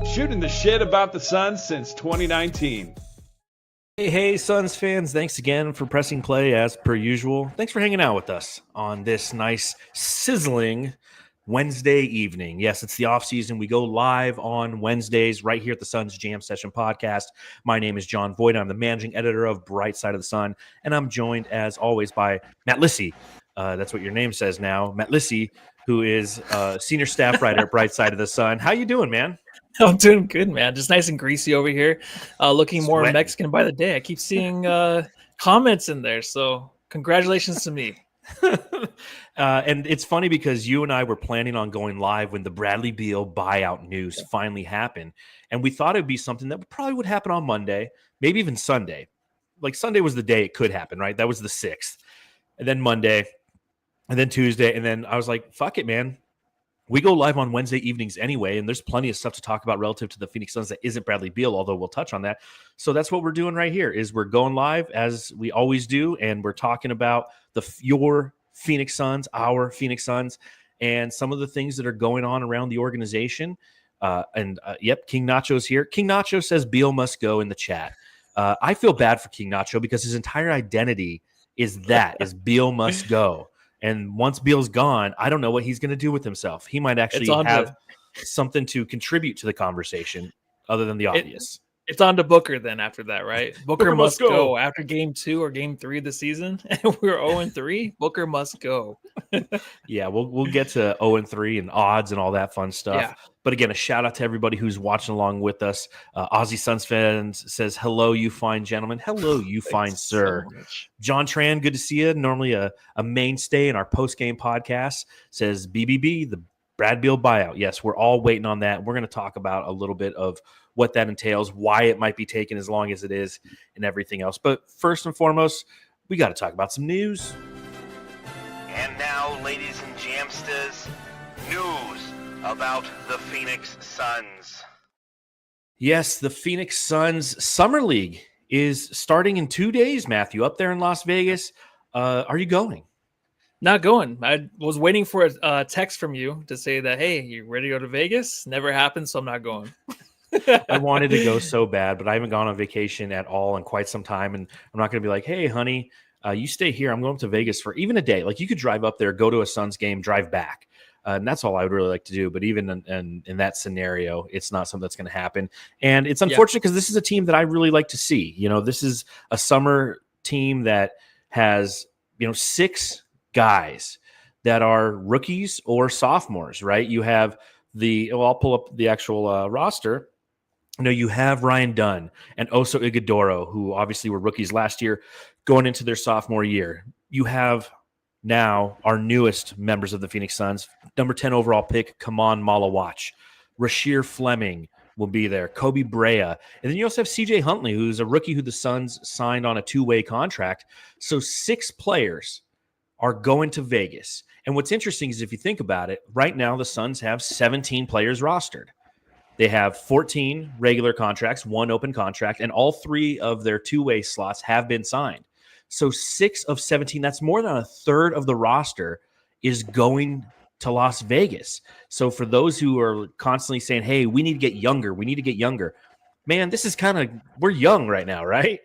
shooting the shit about the Suns since 2019. Hey, Suns fans, thanks again for pressing play as per usual. Thanks for hanging out with us on this nice, sizzling Wednesday evening. Yes, it's the off season. We go live on Wednesdays right here at the Suns Jam Session podcast. My name is John Voigt. I'm the managing editor of Bright Side of the Sun, and I'm joined, as always, by Matt Lissy. That's what your name says now. Matt Lissy, who is senior staff writer at Bright Side of the Sun. How you doing, man? I'm doing good, man. Just nice and greasy over here. Looking more Sweating. Mexican by the day. I keep seeing comments in there. So congratulations to me. And it's funny because you and I were planning on going live when the Bradley Beal buyout news finally happened. And we thought it would be something that probably would happen on Monday, maybe even Sunday. Like Sunday was the day it could happen, right? That was the 6th. And then Monday, and then Tuesday. And then I was like, fuck it, man. We go live on Wednesday evenings anyway, and there's plenty of stuff to talk about relative to the Phoenix Suns that isn't Bradley Beal, although we'll touch on that. So that's what we're doing right here is we're going live as we always do, and we're talking about your Phoenix Suns, our Phoenix Suns, and some of the things that are going on around the organization. Yep, King Nacho's here. King Nacho says Beal must go in the chat. I feel bad for King Nacho because his entire identity is Beal must go. And once Beal's gone, I don't know what he's going to do with himself. He might actually have something to contribite to the conversation other than the obvious. It's on to Booker then after that, right? Booker must go after game 2 or game 3 of the season. And we're 0-3. Booker must go. Yeah, we'll get to 0-3 and odds and all that fun stuff. Yeah. But again, a shout out to everybody who's watching along with us. Aussie Suns fans says, hello, you fine gentlemen. Hello, you fine sir. So John Tran, good to see you. Normally a mainstay in our post-game podcast, says BBB, the Brad Beal buyout. Yes, we're all waiting on that. We're going to talk about a little bit of what that entails, why it might be taking as long as it is, and everything else. But first and foremost, we got to talk about some news. And now, ladies and Jamsters, news about the Phoenix Suns. Yes, the Phoenix Suns Summer League is starting in 2 days, Matthew, up there in Las Vegas. Are you going? Not going. I was waiting for a text from you to say that, hey, you ready to go to Vegas? Never happened, so I'm not going. I wanted to go so bad, but I haven't gone on vacation at all in quite some time. And I'm not going to be like, hey, honey, you stay here. I'm going up to Vegas for even a day. Like you could drive up there, go to a Suns game, drive back. And that's all I would really like to do. But even in that scenario, it's not something that's going to happen. And it's unfortunate because this is a team that I really like to see. You know, this is a summer team that has, 6 guys that are rookies or sophomores, right? You have I'll pull up the actual roster. You have Ryan Dunn and Oso Ighodaro, who obviously were rookies last year, going into their sophomore year. You have now our newest members of the Phoenix Suns, number 10 overall pick, Kaman Malawach. Rasheer Fleming will be there, Kobe Brea. And then you also have CJ Huntley, who's a rookie who the Suns signed on a 2-way contract. So 6 players are going to Vegas. And what's interesting is if you think about it, right now the Suns have 17 players rostered. They have 14 regular contracts, 1 open contract, and all 3 of their 2-way slots have been signed. So 6 of 17, that's more than a third of the roster is going to Las Vegas. So for those who are constantly saying, hey, we need to get younger, man, this is we're young right now, right?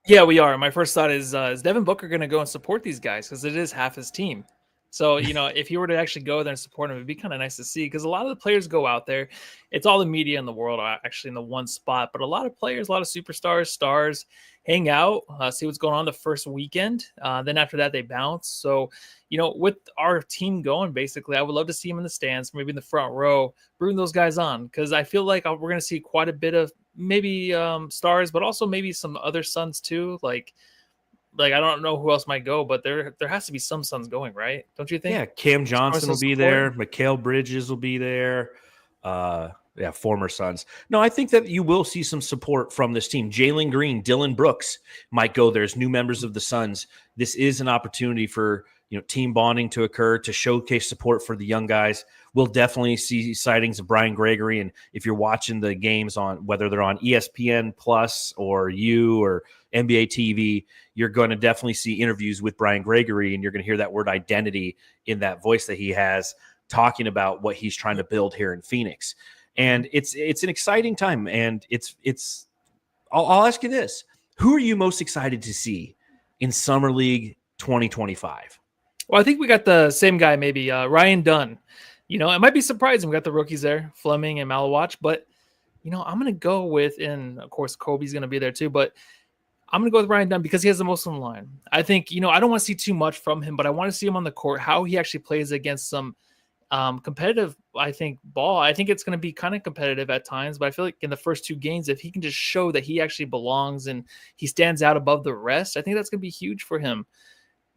Yeah, we are. My first thought is Devin Booker going to go and support these guys? Because it is half his team. So, if he were to actually go there and support him, it'd be kind of nice to see because a lot of the players go out there. It's all the media in the world are actually in the one spot, but a lot of players, a lot of superstars, stars hang out, see what's going on the first weekend. Then after that, they bounce. So, with our team going, basically, I would love to see him in the stands, maybe in the front row, bring those guys on because I feel like we're going to see quite a bit of maybe stars, but also maybe some other Suns too, like I don't know who else might go, but there has to be some Suns going, right? Don't you think? Yeah, Cam Johnson will be there. Mikal Bridges will be there. Former Suns. No, I think that you will see some support from this team. Jalen Green, Dylan Brooks might go there as new members of the Suns. This is an opportunity for team bonding to occur, to showcase support for the young guys. We'll definitely see sightings of Brian Gregory. And if you're watching the games on, whether they're on ESPN Plus or or NBA TV, you're going to definitely see interviews with Brian Gregory, and you're going to hear that word identity in that voice that he has talking about what he's trying to build here in Phoenix. And it's an exciting time. And I'll ask you this. Who are you most excited to see in Summer League 2025? Well, I think we got the same guy, maybe Ryan Dunn. You know, it might be surprising. We got the rookies there, Fleming and Malawach, but you know, I'm going to go with, and of course, Kobe's going to be there too, but I'm going to go with Ryan Dunn because he has the most on the line. I think, you know, I don't want to see too much from him, but I want to see him on the court, how he actually plays against some competitive, I think, ball. I think it's going to be kind of competitive at times, but I feel like in the first 2 games, if he can just show that he actually belongs and he stands out above the rest, I think that's going to be huge for him.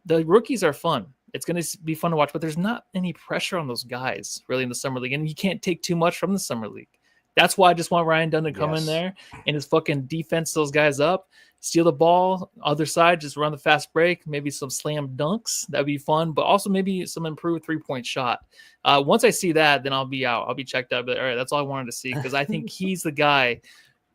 The rookies are fun. It's going to be fun to watch, but there's not any pressure on those guys really in the Summer League, and you can't take too much from the Summer League. That's why I just want Ryan Dunn to come in there and his fucking defense those guys up, steal the ball, other side, just run the fast break, maybe some slam dunks. That'd be fun, but also maybe some improved 3-point shot. Once I see that, then I'll be out. I'll be checked out. But all right, that's all I wanted to see because I think he's the guy,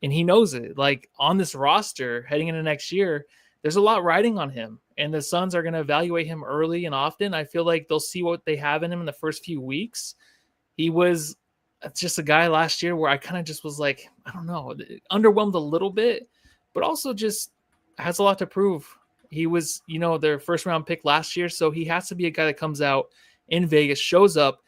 and he knows it. Like on this roster heading into next year, there's a lot riding on him, and the Suns are going to evaluate him early and often. I feel like they'll see what they have in him in the first few weeks. He was just a guy last year where I kind of just was like, I don't know, underwhelmed a little bit, but also just has a lot to prove. He was, you know, their first round pick last year. So he has to be a guy that comes out in Vegas, shows up,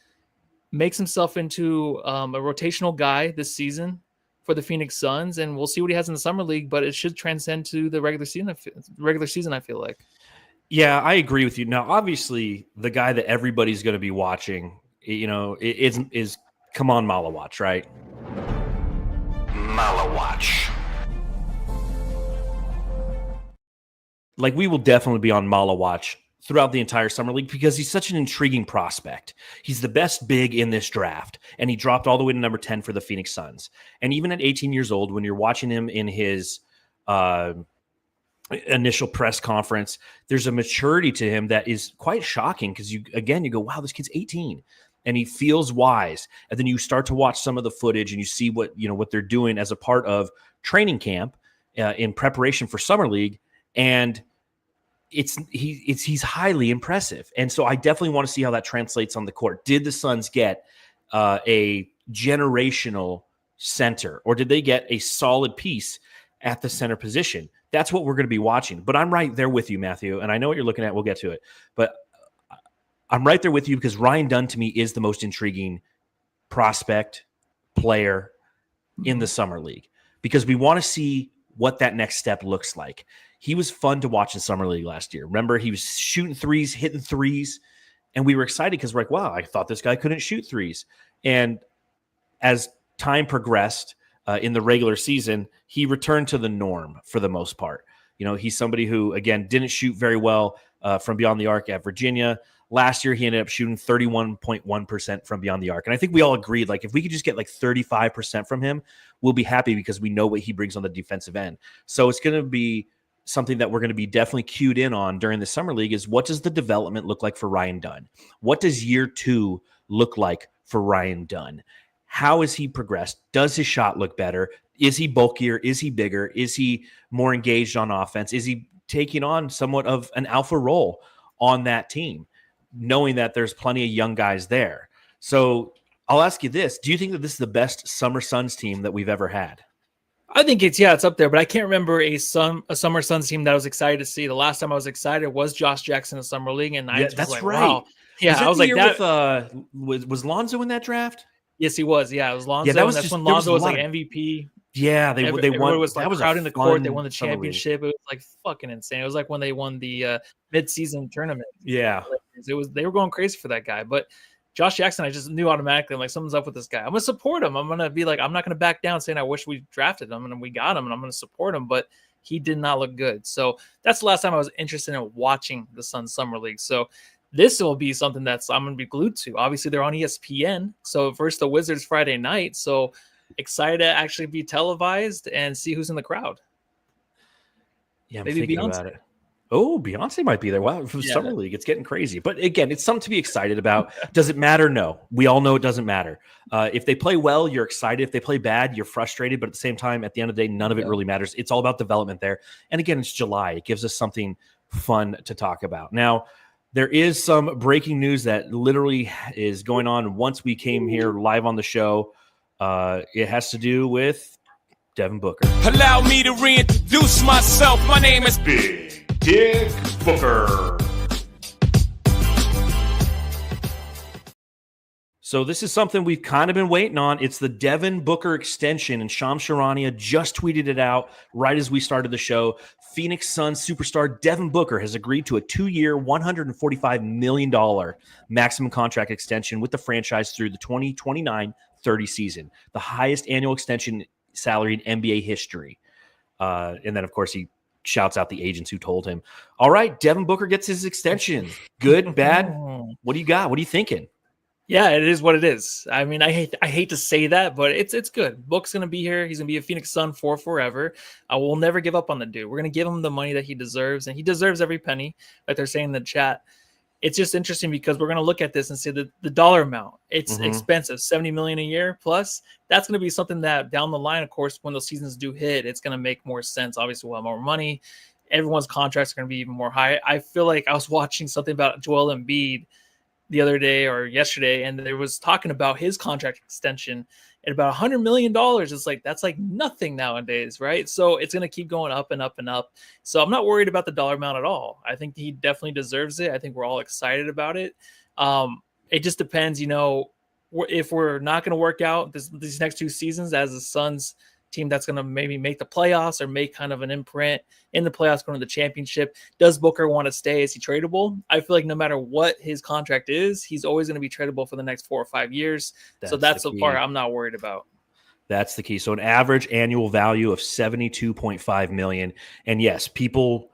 makes himself into a rotational guy this season for the Phoenix Suns. And we'll see what he has in the Summer League, but it should transcend to the regular season. I feel like. Yeah, I agree with you. Now, obviously the guy that everybody's going to be watching, you know, is come on, Malawach, right? Malawach. Like, we will definitely be on Malawach throughout the entire Summer League because he's such an intriguing prospect. He's the best big in this draft, and he dropped all the way to number 10 for the Phoenix Suns. And even at 18 years old, when you're watching him in his initial press conference, there's a maturity to him that is quite shocking because you go, wow, this kid's 18. And he feels wise. And then you start to watch some of the footage and you see what they're doing as a part of training camp in preparation for Summer League. And he's highly impressive. And so I definitely want to see how that translates on the court. Did the Suns get a generational center, or did they get a solid piece at the center position? That's what we're going to be watching. But I'm right there with you, Matthew. And I know what you're looking at. We'll get to it. But I'm right there with you because Ryan Dunn to me is the most intriguing prospect player in the Summer League because we want to see what that next step looks like. He was fun to watch in Summer League last year. Remember, he was shooting threes, hitting threes, and we were excited because we're like, wow, I thought this guy couldn't shoot threes. And as time progressed in the regular season, he returned to the norm for the most part. You know, he's somebody who, again, didn't shoot very well from beyond the arc at Virginia. Last year, he ended up shooting 31.1% from beyond the arc. And I think we all agreed, like, if we could just get like 35% from him, we'll be happy because we know what he brings on the defensive end. So it's going to be something that we're going to be definitely cued in on during the Summer League is what does the development look like for Ryan Dunn? What does year 2 look like for Ryan Dunn? How has he progressed? Does his shot look better? Is he bulkier? Is he bigger? Is he more engaged on offense? Is he taking on somewhat of an alpha role on that team, knowing that there's plenty of young guys there? So I'll ask you this. Do you think that this is the best Summer Suns team that we've ever had? I think it's up there, but I can't remember a Summer Suns team that I was excited to see. The last time I was excited was Josh Jackson in Summer League, and I was like, right. Wow. Yeah, I was like that. Was Lonzo in that draft? Yes, he was. Yeah, it was Lonzo. Yeah, that's when Lonzo was like MVP. Yeah, they won. Everyone was like that was crowding the court. They won the championship. It was like fucking insane. It was like when they won the mid-season tournament. Yeah, they were going crazy for that guy. But Josh Jackson, I just knew automatically, I'm like, something's up with this guy. I'm gonna support him. I'm gonna be like, I'm not gonna back down saying I wish we drafted him and we got him, and I'm gonna support him. But he did not look good. So that's the last time I was interested in watching the Suns Summer League. So this will be something I'm going to be glued to. Obviously, they're on ESPN. So versus the Wizards Friday night. So excited to actually be televised and see who's in the crowd. Yeah, I'm thinking about it. Oh, Beyonce might be there. Wow, for Summer League, it's getting crazy. But again, it's something to be excited about. Does it matter? No. We all know it doesn't matter. If they play well, you're excited. If they play bad, you're frustrated. But at the same time, at the end of the day, none of it really matters. It's all about development there. And again, it's July. It gives us something fun to talk about. Now, there is some breaking news that literally is going on once we came here live on the show. It has to do with Devin Booker. Allow me to reintroduce myself. My name is Big Dick Booker. So this is something we've kind of been waiting on. It's the Devin Booker extension, and Shams Charania just tweeted it out right as we started the show. Phoenix Suns superstar Devin Booker has agreed to a 2-year, $145 million maximum contract extension with the franchise through the 2029-30 season, the highest annual extension salary in NBA history. And then, of course, he shouts out the agents who told him, all right, Devin Booker gets his extension. Good, bad? What do you got? What are you thinking? Yeah, it is what it is. I mean, I hate to say that, but it's good. Book's gonna be here. He's gonna be a Phoenix Sun for forever. I will never give up on the dude. We're gonna give him the money that he deserves, and he deserves every penny, like they're saying in the chat. It's just interesting because we're gonna look at this and say that the dollar amount, it's expensive, $70 million a year plus. That's gonna be something that down the line, of course, when those seasons do hit, it's gonna make more sense. Obviously, we'll have more money. Everyone's contracts are gonna be even more high. I feel like I was watching something about Joel Embiid the other day or yesterday, and there was talking about his contract extension at about $100 million. It's like, that's like nothing nowadays, right? So it's going to keep going up and up and up. So I'm not worried about the dollar amount at all. I think he definitely deserves it. I think we're all excited about it. It just depends, if we're not going to work out these next 2 seasons as the Suns team that's going to maybe make the playoffs or make kind of an imprint in the playoffs going to the championship. Does Booker want to stay? Is he tradable? I feel like no matter what his contract is, he's always going to be tradable for the next 4 or 5 years. So that's the part I'm not worried about. That's the key. So an average annual value of $72.5 million. And yes, people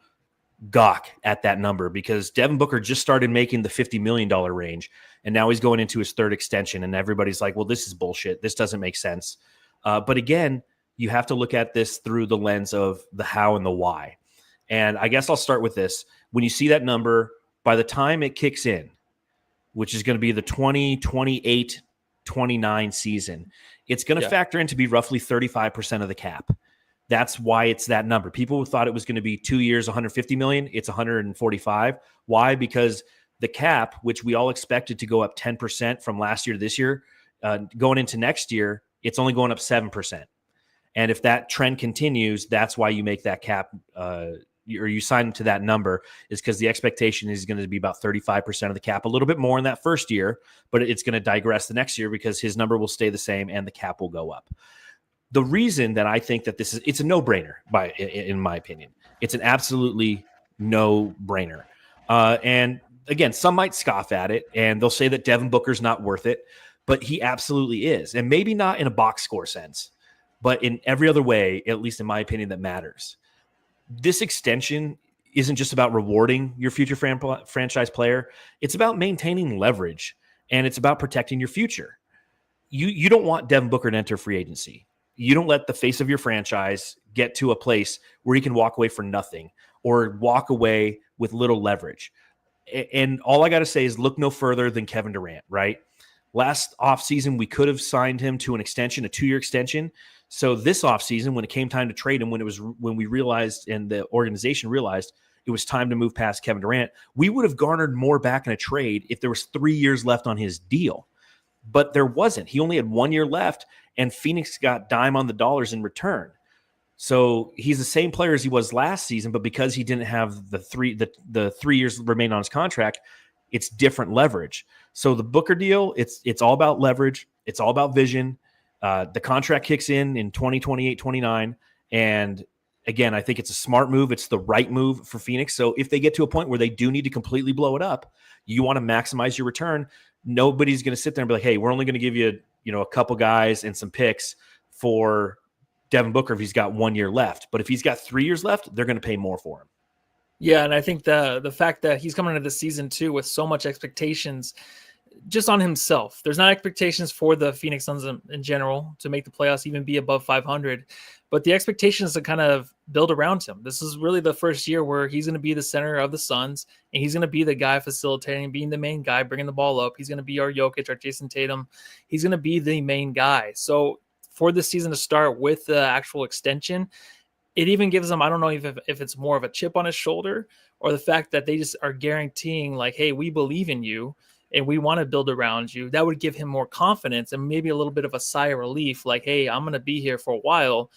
gawk at that number because Devin Booker just started making the $50 million range. And now he's going into his 3rd extension. And everybody's like, well, this is bullshit. This doesn't make sense. But again, you have to look at this through the lens of the how and the why. And I guess I'll start with this. When you see that number, by the time it kicks in, which is going to be the 2028-29 season, it's going to factor in to be roughly 35% of the cap. That's why it's that number. People thought it was going to be 2 years, $150 million. It's $145. Why? Because the cap, which we all expected to go up 10% from last year to this year, going into next year, it's only going up 7%. And if that trend continues, that's why you make that cap or you sign to that number, is because the expectation is going to be about 35% of the cap, a little bit more in that first year, but it's going to digress the next year because his number will stay the same and the cap will go up. The reason that I think that it's a no-brainer, in my opinion. It's an absolutely no-brainer. And again, some might scoff at it and they'll say that Devin Booker's not worth it, but he absolutely is. And maybe not in a box score sense, but in every other way, at least in my opinion, that matters. This extension isn't just about rewarding your future franchise player. It's about maintaining leverage, and it's about protecting your future. You don't want Devin Booker to enter free agency. You don't let the face of your franchise get to a place where he can walk away for nothing or walk away with little leverage. And all I got to say is look no further than Kevin Durant, right? Last offseason, we could have signed him to an extension, a 2-year extension. So this offseason, when it came time to trade him, when we realized and the organization realized it was time to move past Kevin Durant, we would have garnered more back in a trade if there was 3 years left on his deal. But there wasn't. He only had 1 year left, and Phoenix got dime on the dollars in return. So he's the same player as he was last season, but because he didn't have the 3 years remain on his contract, it's different leverage. So the Booker deal, it's all about leverage. It's all about vision. The contract kicks in 2028-29. And again, I think it's a smart move. It's the right move for Phoenix. So if they get to a point where they do need to completely blow it up, you want to maximize your return. Nobody's going to sit there and be like, hey, we're only going to give you, a couple guys and some picks for Devin Booker if he's got 1 year left. But if he's got 3 years left, they're going to pay more for him. Yeah, and I think the fact that he's coming into the season too with so much expectations just on himself. There's not expectations for the Phoenix Suns in general to make the playoffs, even be above 500. But the expectations to kind of build around him. This is really the first year where he's going to be the center of the Suns, and he's going to be the guy facilitating, being the main guy, bringing the ball up. He's going to be our Jokic, our Jason Tatum. He's going to be the main guy. So for this season to start with the actual extension, it even gives them, I don't know if it's more of a chip on his shoulder or the fact that they just are guaranteeing like, hey, we believe in you. and we want to build around you, that would give him more confidence and maybe a little bit of a sigh of relief. Like, hey, I'm going to be here for a while,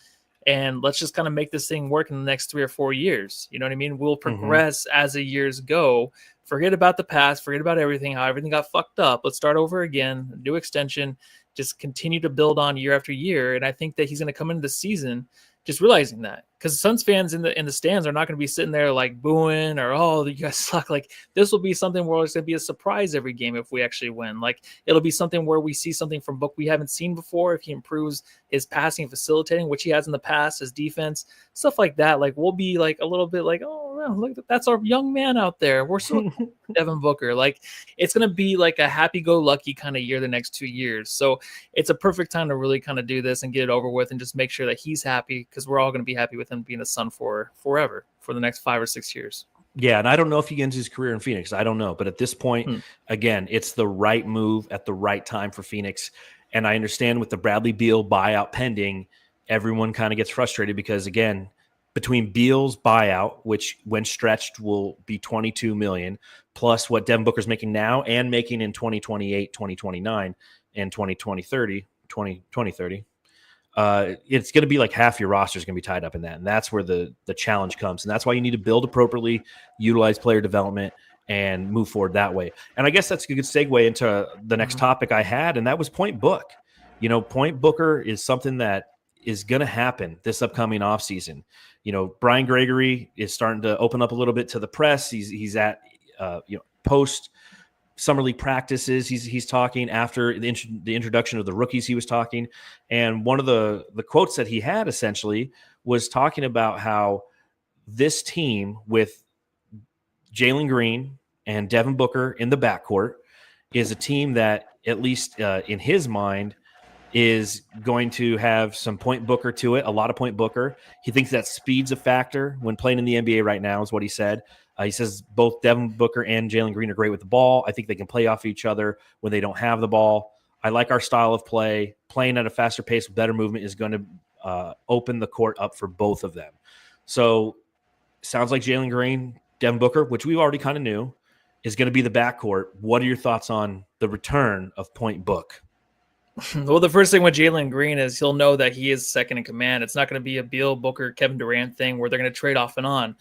and let's just kind of make this thing work in the next 3 or 4 years. You know what I mean? We'll progress as the years go. Forget about the past. Forget about everything, how everything got fucked up. Let's start over again, new extension, just continue to build on year after year. And I think that he's going to come into the season just realizing that, because Suns fans in the stands are not going to be sitting there like booing or, oh, you guys suck. Like, this will be something where it's going to be a surprise every game if we actually win. Like, it'll be something where we see something from Book we haven't seen before. If he improves his passing and facilitating, which he has in the past, his defense, stuff like that. Like, we'll be like a little bit like, oh, wow, look, that's our young man out there. We're so Devin Booker. Like, it's going to be like a happy-go-lucky kind of year the next 2 years. So it's a perfect time to really kind of do this and get it over with and just make sure that he's happy, because we're all going to be happy with him being a Sun for forever, for the next 5 or 6 years. Yeah, and I don't know if he ends his career in Phoenix. I don't know. But at this point, again, it's the right move at the right time for Phoenix. And I understand with the Bradley Beal buyout pending, everyone kind of gets frustrated because, again, between Beal's buyout, which when stretched will be $22 million, plus what Devin Booker's making now and making in 2028, 2029, and 2030, it's going to be like half your roster is going to be tied up in that. And that's where the challenge comes. And that's why you need to build appropriately, utilize player development, and move forward that way. And I guess that's a good segue into the next topic I had, and that was Point Book. You know, Point Booker is something that is going to happen this upcoming offseason. You know, Brian Gregory is starting to open up a little bit to the press. He's at, post summer league practices. He's talking after the introduction of the rookies. He was talking, and one of the quotes that he had essentially was talking about how this team with Jalen Green and Devin Booker in the backcourt is a team that, at least in his mind, is going to have some Point Booker to it, a lot of Point Booker. He thinks that speed's a factor when playing in the NBA right now, is what he said. He says both Devin Booker and Jalen Green are great with the ball. I think they can play off each other when they don't have the ball. I like our style of play. Playing at a faster pace with better movement is going to open the court up for both of them. So sounds like Jalen Green, Devin Booker, which we already kind of knew, is going to be the backcourt. What are your thoughts on the return of Point Book? Well, the first thing with Jalen Green is he'll know that he is second in command. It's not going to be a Beal, Booker, Kevin Durant thing where they're going to trade off and on.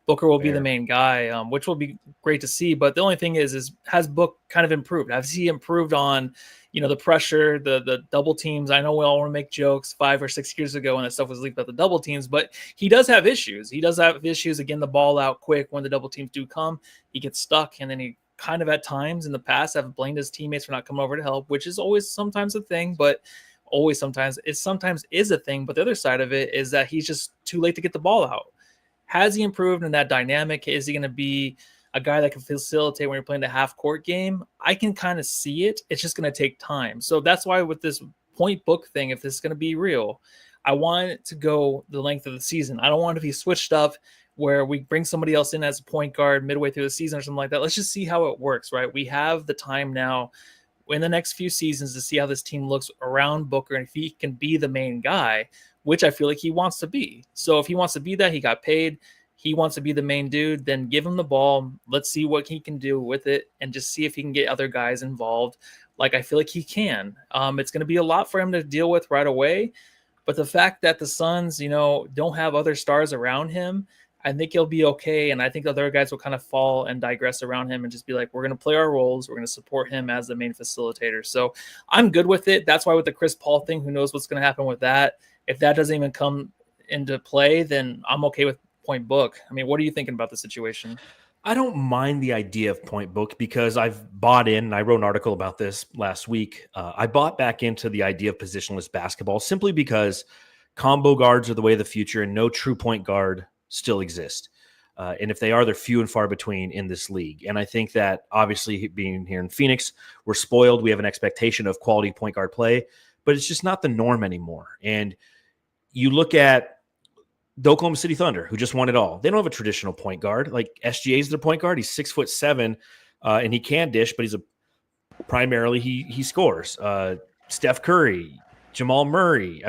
Booker will be the main guy, which will be great to see. But the only thing is has Book kind of improved? Has he improved on, the pressure, the double teams? I know we all want to make jokes 5 or 6 years ago when that stuff was leaked about the double teams, but he does have issues. He does have issues getting the ball out quick when the double teams do come. He gets stuck, and then he kind of at times in the past have blamed his teammates for not coming over to help, which is always sometimes a thing, but sometimes is a thing. But the other side of it is that he's just too late to get the ball out. Has he improved in that dynamic? Is he going to be a guy that can facilitate when you're playing the half court game? I can kind of see it. It's just going to take time. So that's why with this Point Book thing, if this is going to be real, I want it to go the length of the season. I don't want it to be switched up where we bring somebody else in as a point guard midway through the season or something like that. Let's just see how it works, right? We have the time now in the next few seasons to see how this team looks around Booker and if he can be the main guy, which I feel like he wants to be. So if he wants to be that, he got paid, he wants to be the main dude, then give him the ball. Let's see what he can do with it and just see if he can get other guys involved. Like, I feel like he can. It's going to be a lot for him to deal with right away. But the fact that the Suns, don't have other stars around him, I think he'll be okay. And I think the other guys will kind of fall and digress around him and just be like, we're going to play our roles. We're going to support him as the main facilitator. So I'm good with it. That's why with the Chris Paul thing, who knows what's going to happen with that. If that doesn't even come into play, then I'm okay with Point Book. I mean, what are you thinking about the situation? I don't mind the idea of Point Book because I've bought in, and I wrote an article about this last week. I bought back into the idea of positionless basketball simply because combo guards are the way of the future and no true point guard still exist. And if they are, they're few and far between in this league. And I think that obviously being here in Phoenix, we're spoiled. We have an expectation of quality point guard play, but it's just not the norm anymore. And you look at the Oklahoma City Thunder, who just won it all. They don't have a traditional point guard. Like, SGA is their point guard. He's 6'7", and he can dish, but primarily he scores. Steph Curry, Jamal Murray,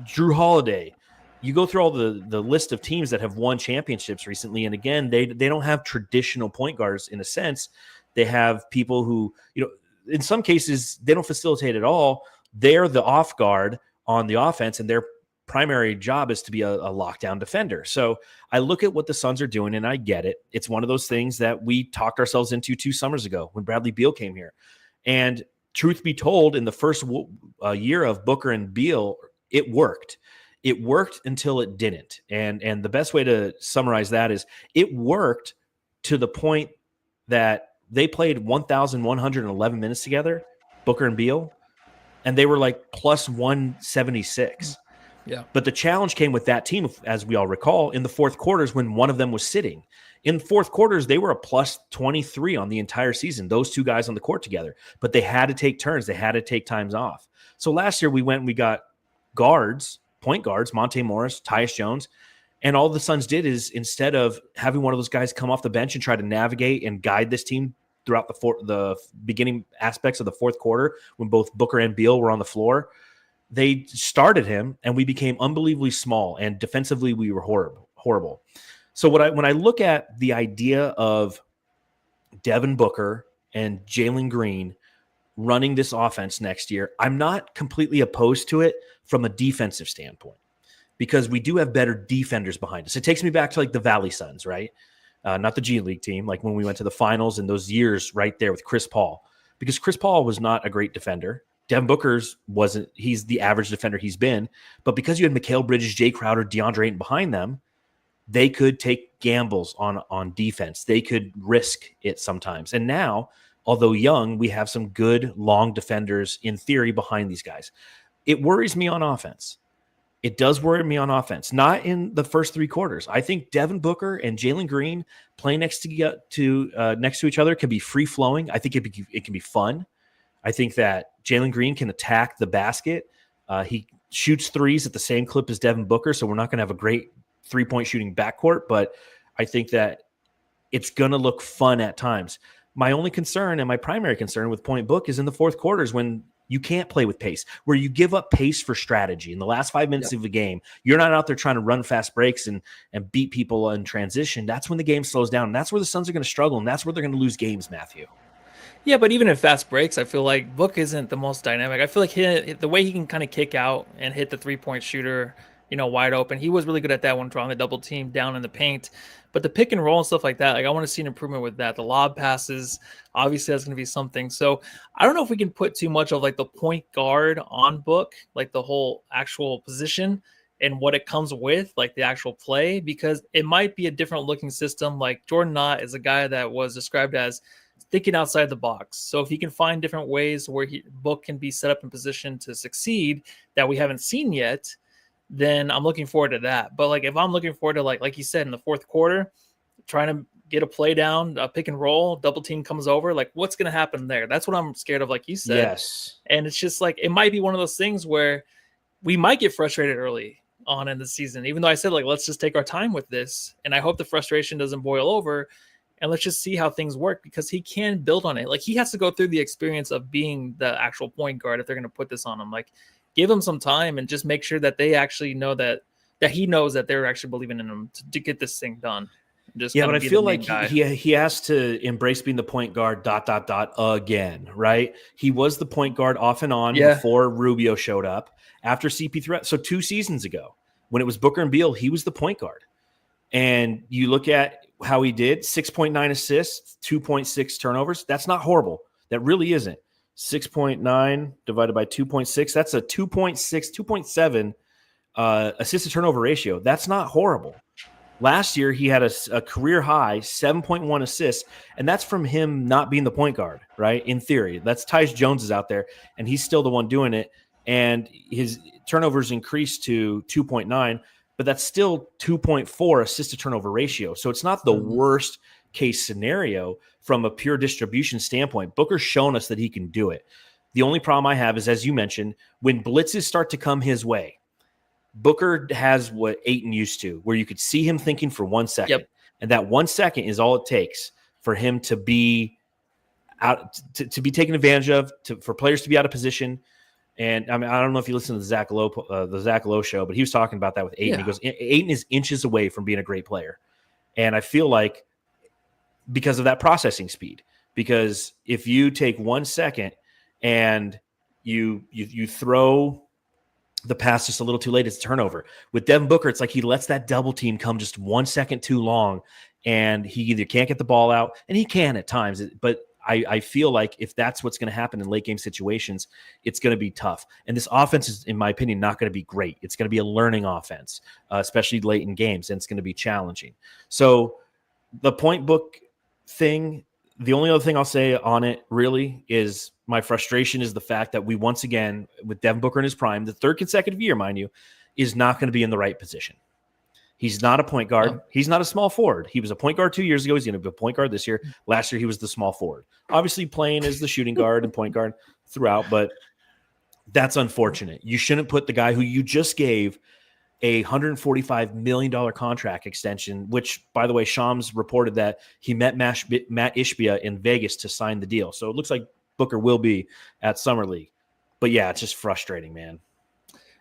Drew Holiday. You go through all the list of teams that have won championships recently, and again, they don't have traditional point guards in a sense. They have people who, in some cases, they don't facilitate at all. They're the off guard on the offense, and their primary job is to be a lockdown defender. So I look at what the Suns are doing, and I get it. It's one of those things that we talked ourselves into 2 summers ago when Bradley Beal came here. And truth be told, in the first year of Booker and Beal, it worked. It worked until it didn't. And the best way to summarize that is it worked to the point that they played 1,111 minutes together, Booker and Beal, and they were like plus 176. Yeah. But the challenge came with that team, as we all recall, in the fourth quarters when one of them was sitting. In fourth quarters, they were a plus 23 on the entire season, those 2 guys on the court together. But they had to take turns. They had to take times off. So last year we went and we got guards, point guards, Monte Morris, Tyus Jones. And all the Suns did is instead of having one of those guys come off the bench and try to navigate and guide this team throughout the beginning aspects of the fourth quarter when both Booker and Beal were on the floor, they started him, and we became unbelievably small, and defensively we were horrible. So when I look at the idea of Devin Booker and Jalen Green running this offense next year, I'm not completely opposed to it from a defensive standpoint because we do have better defenders behind us. It takes me back to like the Valley Suns, right? Not the G League team, like when we went to the finals in those years right there with Chris Paul, because Chris Paul was not a great defender. Devin Booker's wasn't. He's the average defender he's been. But because you had Mikal Bridges, Jay Crowder, DeAndre Ayton behind them, they could take gambles on defense. They could risk it sometimes. And now, although young, we have some good long defenders in theory behind these guys. It worries me on offense. It does worry me on offense. Not in the first 3 quarters. I think Devin Booker and Jalen Green playing next to each other can be free flowing. I think it can be fun. I think that Jalen Green can attack the basket. He shoots threes at the same clip as Devin Booker, so we're not going to have a great 3-point shooting backcourt, but I think that it's going to look fun at times. My only concern and my primary concern with Point Book is in the fourth quarters when you can't play with pace, where you give up pace for strategy. In the last 5 minutes of the game, you're not out there trying to run fast breaks and beat people in transition. That's when the game slows down, and that's where the Suns are going to struggle, and that's where they're going to lose games, Matthew. Yeah, but even in fast breaks, I feel like Book isn't the most dynamic. I feel like the way he can kind of kick out and hit the 3-point shooter, wide open, he was really good at that one, drawing the double team down in the paint. But the pick and roll and stuff like that, like I want to see an improvement with that. The lob passes, obviously that's going to be something. So I don't know if we can put too much of like the point guard on Book, like the whole actual position and what it comes with, like the actual play, because it might be a different looking system. Like Jordan Knott is a guy that was described as thinking outside the box. So if he can find different ways where Book can be set up in position to succeed that we haven't seen yet, then I'm looking forward to that. But like if I'm looking forward to like you said in the fourth quarter, trying to get a play down, a pick and roll, double team comes over, like what's going to happen there? That's what I'm scared of, like you said. Yes. And it's just like it might be one of those things where we might get frustrated early on in the season, even though I said like let's just take our time with this. And I hope the frustration doesn't boil over. And let's just see how things work because he can build on it. Like he has to go through the experience of being the actual point guard if they're going to put this on him. Like give him some time and just make sure that they actually know that he knows that they're actually believing in him to get this thing done. Just but I feel like he has to embrace being the point guard ... again, right? He was the point guard off and on before Rubio showed up. After CP3, so 2 seasons ago when it was Booker and Beal, he was the point guard. And you look at how he did 6.9 assists, 2.6 turnovers. That's not horrible. That really isn't. 6.9 divided by 2.6. That's a 2.7 assist to turnover ratio. That's not horrible. Last year, he had a career high 7.1 assists, and that's from him not being the point guard, right? In theory, that's Tyus Jones is out there, and he's still the one doing it. And his turnovers increased to 2.9. But that's still 2.4 assist to turnover ratio. So it's not the worst case scenario from a pure distribution standpoint. Booker's shown us that he can do it. The only problem I have is, as you mentioned, when blitzes start to come his way, Booker has what Ayton used to, where you could see him thinking for 1 second. Yep. And that 1 second is all it takes for him to be out, to be taken advantage of, for players to be out of position. And I mean, I don't know if you listen to the Zach Lowe show, but he was talking about that with Ayton. Yeah. He goes, Ayton is inches away from being a great player. And I feel like because of that processing speed, because if you take 1 second and you throw the pass just a little too late, it's a turnover. With Devin Booker, it's like he lets that double team come just 1 second too long, and he either can't get the ball out, and he can at times, but I feel like if that's what's going to happen in late game situations, it's going to be tough. And this offense is, in my opinion, not going to be great. It's going to be a learning offense, especially late in games, and it's going to be challenging. So the point book thing, the only other thing I'll say on it really is my frustration is the fact that we once again, with Devin Booker in his prime, the third consecutive year, mind you, is not going to be in the right position. He's not a point guard. No. He's not a small forward. He was a point guard 2 years ago. He's going to be a point guard this year. Last year, he was the small forward. Obviously playing as the shooting guard and point guard throughout, but that's unfortunate. You shouldn't put the guy who you just gave a $145 million contract extension, which, by the way, Shams reported that he met Matt Ishbia in Vegas to sign the deal. So it looks like Booker will be at Summer League. But yeah, it's just frustrating, man.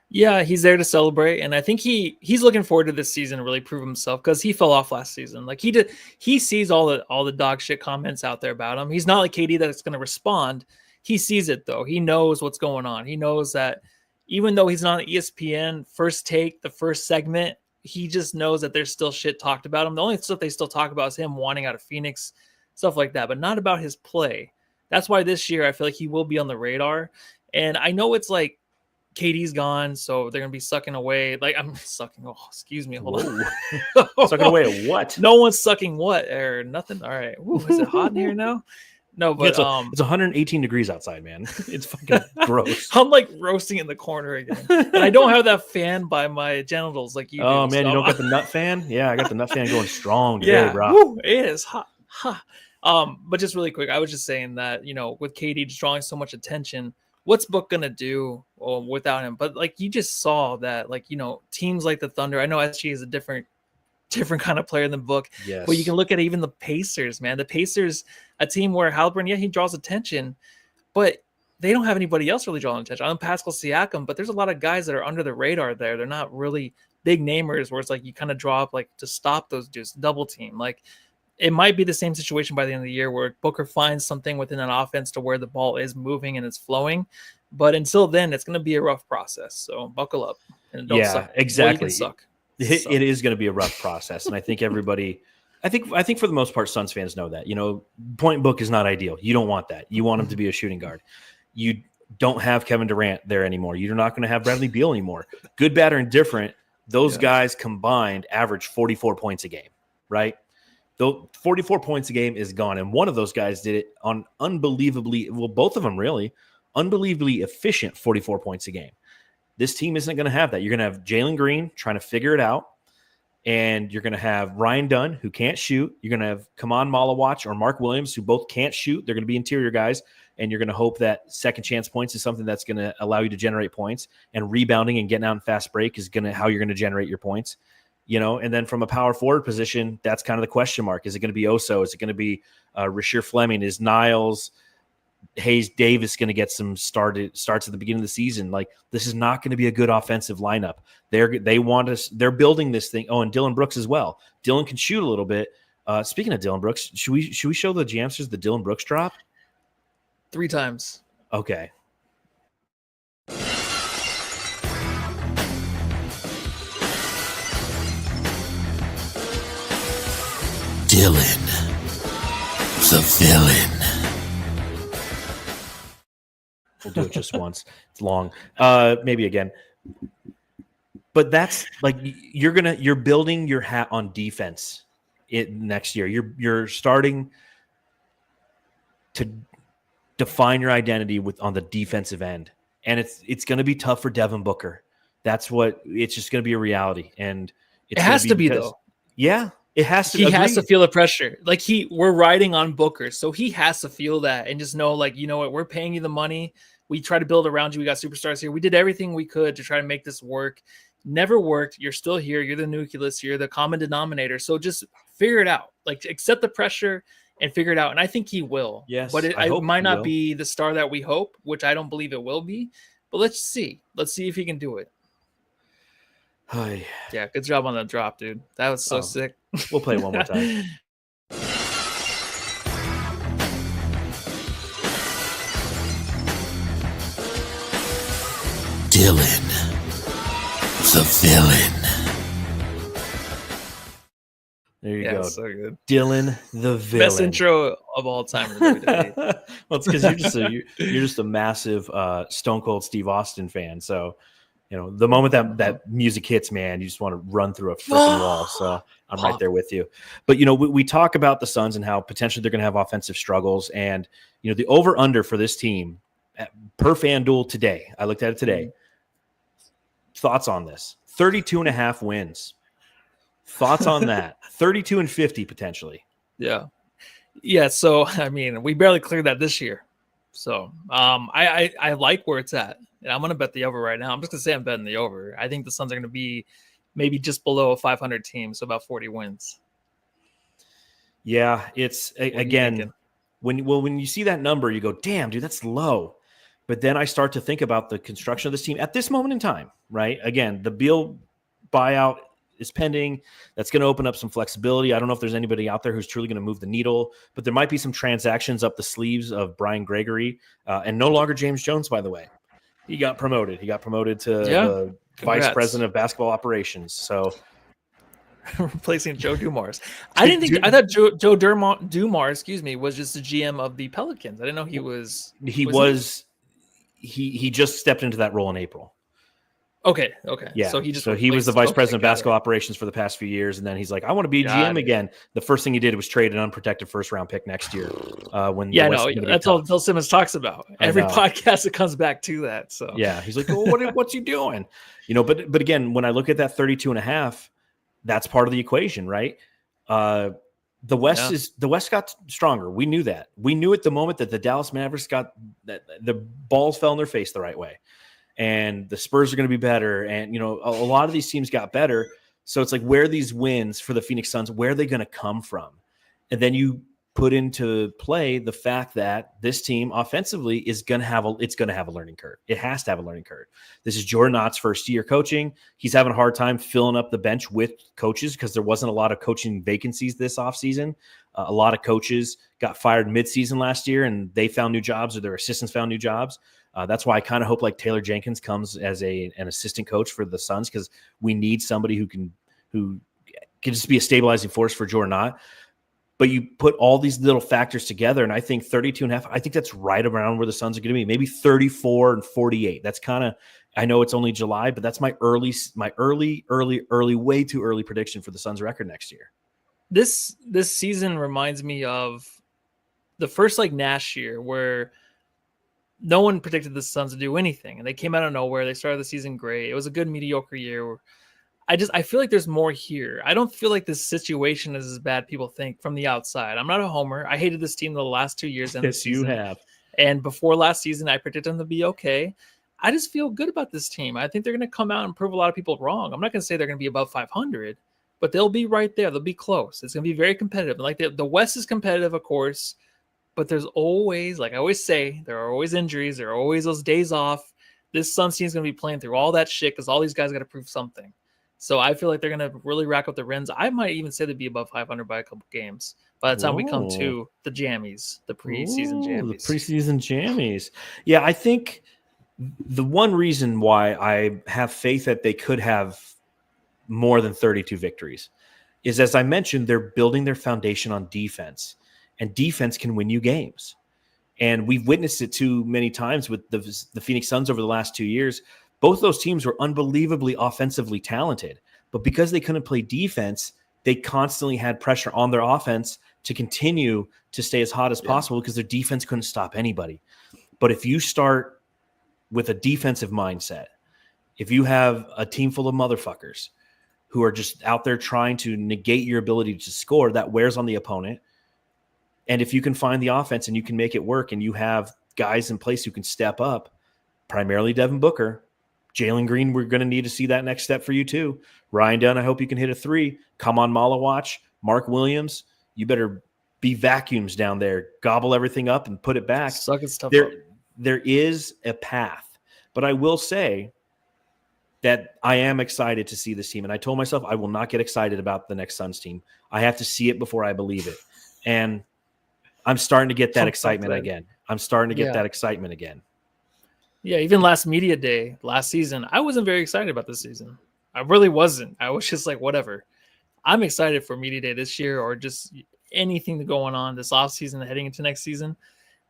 Yeah, he's there to celebrate, and I think he's looking forward to this season to really prove himself because he fell off last season. Like he sees all the dog shit comments out there about him. He's not like KD that's going to respond. He sees it though. He knows what's going on. He knows that even though he's not on ESPN first take, the first segment, he just knows that there's still shit talked about him. The only stuff they still talk about is him wanting out of Phoenix, stuff like that, but not about his play. That's why this year I feel like he will be on the radar. And I know it's like KD's gone, so they're gonna be sucking away. Like I'm sucking. Oh, excuse me. Hold on. Sucking away at what? No one's sucking what or nothing. All right. Ooh, is it hot in here now? No, but it's 118 degrees outside, man. It's fucking gross. I'm like roasting in the corner again, and I don't have that fan by my genitals like you. Oh do, man, so you don't got the nut fan? Yeah, I got the nut fan going strong today, bro. Woo, it is hot. But just really quick, I was just saying that with KD drawing so much attention, what's Book gonna do without him? But like you just saw that, like teams like the Thunder. I know SG is a different kind of player than Book. Yes. But you can look at even the Pacers, man. The Pacers, a team where Haliburton, yeah, he draws attention, but they don't have anybody else really drawing attention. I'm Pascal Siakam, but there's a lot of guys that are under the radar there. They're not really big namers where it's like you kind of draw up like to stop those dudes, double team. Like it might be the same situation by the end of the year where Booker finds something within an offense to where the ball is moving and it's flowing. But until then, it's going to be a rough process. So buckle up and don't suck. Exactly. Well, you can suck. It is going to be a rough process, and I think everybody, I think for the most part, Suns fans know that. Point Book is not ideal. You don't want that. You want him to be a shooting guard. You don't have Kevin Durant there anymore. You're not going to have Bradley Beal anymore. Good, bad, or indifferent, those guys combined average 44 points a game, right? Though 44 points a game is gone, and one of those guys did it on both of them really, unbelievably efficient 44 points a game. This team isn't going to have that. You're going to have Jalen Green trying to figure it out, and you're going to have Ryan Dunn, who can't shoot. You're going to have Kaman Malawach or Mark Williams, who both can't shoot. They're going to be interior guys, and you're going to hope that second chance points is something that's going to allow you to generate points, and rebounding and getting out in fast break is how you're going to generate your points. And then from a power forward position, that's kind of the question mark. Is it going to be Oso? Is it going to be Rasheer Fleming? Is Niles Hayes Davis going to get some starts at the beginning of the season? Like, this is not going to be a good offensive lineup. They're building this thing. Oh, and Dylan Brooks as well. Dylan can shoot a little bit. Speaking of Dylan Brooks, should we show the Jamsters the Dylan Brooks drop? 3 times. Okay. Dylan, the villain. We'll do it just once. It's long. Maybe again. But that's like you're building your hat on defense next year. You're starting to define your identity on the defensive end. And it's going to be tough for Devin Booker. It's just going to be a reality. And it has to be though. Yeah. It has to. He has to feel the pressure. Like we're riding on Booker, so he has to feel that and just know, like, you know what, we're paying you the money. We try to build around you. We got superstars here. We did everything we could to try to make this work. Never worked. You're still here. You're the nucleus. You're the common denominator. So just figure it out. Like, accept the pressure and figure it out. And I think he will. Yes, but it might not be the star that we hope, which I don't believe it will be. But let's see. Let's see if he can do it. Yeah, good job on that drop, dude. That was so sick. We'll play it one more time. Dylan the villain. There you go. So good. Dylan the villain. Best intro of all time in WWE. Well, it's because you're just a massive Stone Cold Steve Austin fan. So, the moment that music hits, man, you just want to run through a freaking wall. So I'm right there with you. But, we talk about the Suns and how potentially they're going to have offensive struggles. And, the over-under for this team per FanDuel today, I looked at it today. Thoughts on this? 32.5 wins. Thoughts on that? 32-50 potentially. Yeah. So, I mean, we barely cleared that this year. So, I like where it's at. And I'm going to bet the over right now. I'm just going to say I'm betting the over. I think the Suns are going to be maybe just below a 500 team, so about 40 wins. Yeah, it's again when you see that number, you go, "Damn, dude, that's low." But then I start to think about the construction of this team at this moment in time, right? Again, the Beal buyout is pending. That's going to open up some flexibility. I don't know if there's anybody out there who's truly going to move the needle, but there might be some transactions up the sleeves of Brian Gregory and no longer James Jones, by the way. He got promoted. He got promoted to the vice president of basketball operations. So replacing Joe Dumars. I thought Joe Dumars, was just the GM of the Pelicans. I didn't know he was. He just stepped into that role in April. Okay. Yeah. So he was the vice president of basketball operations for the past few years, and then he's like, I want to be a GM again. The first thing he did was trade an unprotected first round pick next year. That's all Phil Simmons talks about. Every podcast it comes back to that. So yeah, he's like, well, what's he doing? But again, when I look at that 32.5, that's part of the equation, right? The West got stronger. We knew that. We knew it the moment that the Dallas Mavericks got the balls fell in their face the right way. And the Spurs are going to be better. And, a lot of these teams got better. So it's like, where are these wins for the Phoenix Suns? Where are they going to come from? And then you put into play the fact that this team offensively is going to have a learning curve. It has to have a learning curve. This is Jordan Knott's first year coaching. He's having a hard time filling up the bench with coaches because there wasn't a lot of coaching vacancies this offseason. A lot of coaches got fired midseason last year and they found new jobs or their assistants found new jobs. That's why I kind of hope like Taylor Jenkins comes as an assistant coach for the Suns because we need somebody who can just be a stabilizing force for Jordan Knott. But you put all these little factors together, and I think 32.5, I think that's right around where the Suns are going to be. Maybe 34 and 48. That's kind of, I know it's only July, but that's my early, way too early prediction for the Suns record next year. This season reminds me of the first Nash year where no one predicted the Suns to do anything, and they came out of nowhere. They started the season great. It was a good mediocre year. I feel like there's more here. I don't feel like this situation is as bad people think from the outside. I'm not a homer. I hated this team the last 2 years. Yes, you have. And before last season, I predicted them to be okay. I just feel good about this team. I think they're going to come out and prove a lot of people wrong. I'm not going to say they're going to be above 500, but they'll be right there. They'll be close. It's going to be very competitive. Like the West is competitive, of course, but there's always, like I always say, there are always injuries. There are always those days off. This Suns team is going to be playing through all that shit because all these guys got to prove something. So I feel like they're going to really rack up the wins. I might even say they'd be above 500 by a couple games by the time we come to the jammies, the preseason jammies. The preseason jammies. Yeah, I think the one reason why I have faith that they could have more than 32 victories is, as I mentioned, they're building their foundation on defense, and defense can win you games. And we've witnessed it too many times with the Phoenix Suns over the last 2 years. Both those teams were unbelievably offensively talented, but because they couldn't play defense, they constantly had pressure on their offense to continue to stay as hot as possible because their defense couldn't stop anybody. But if you start with a defensive mindset, if you have a team full of motherfuckers who are just out there trying to negate your ability to score, that wears on the opponent. And if you can find the offense and you can make it work and you have guys in place who can step up, primarily Devin Booker, Jalen Green, we're going to need to see that next step for you too. Ryan Dunn, I hope you can hit a three. Come on, Malawatch. Mark Williams, you better be vacuums down there. Gobble everything up and put it back. Sucking stuff up. There is a path. But I will say that I am excited to see this team. And I told myself I will not get excited about the next Suns team. I have to see it before I believe it. And I'm starting to get that excitement again. Yeah, even last media day, last season, I wasn't very excited about this season. I really wasn't. I was just like, whatever. I'm excited for media day this year or just anything going on this offseason heading into next season.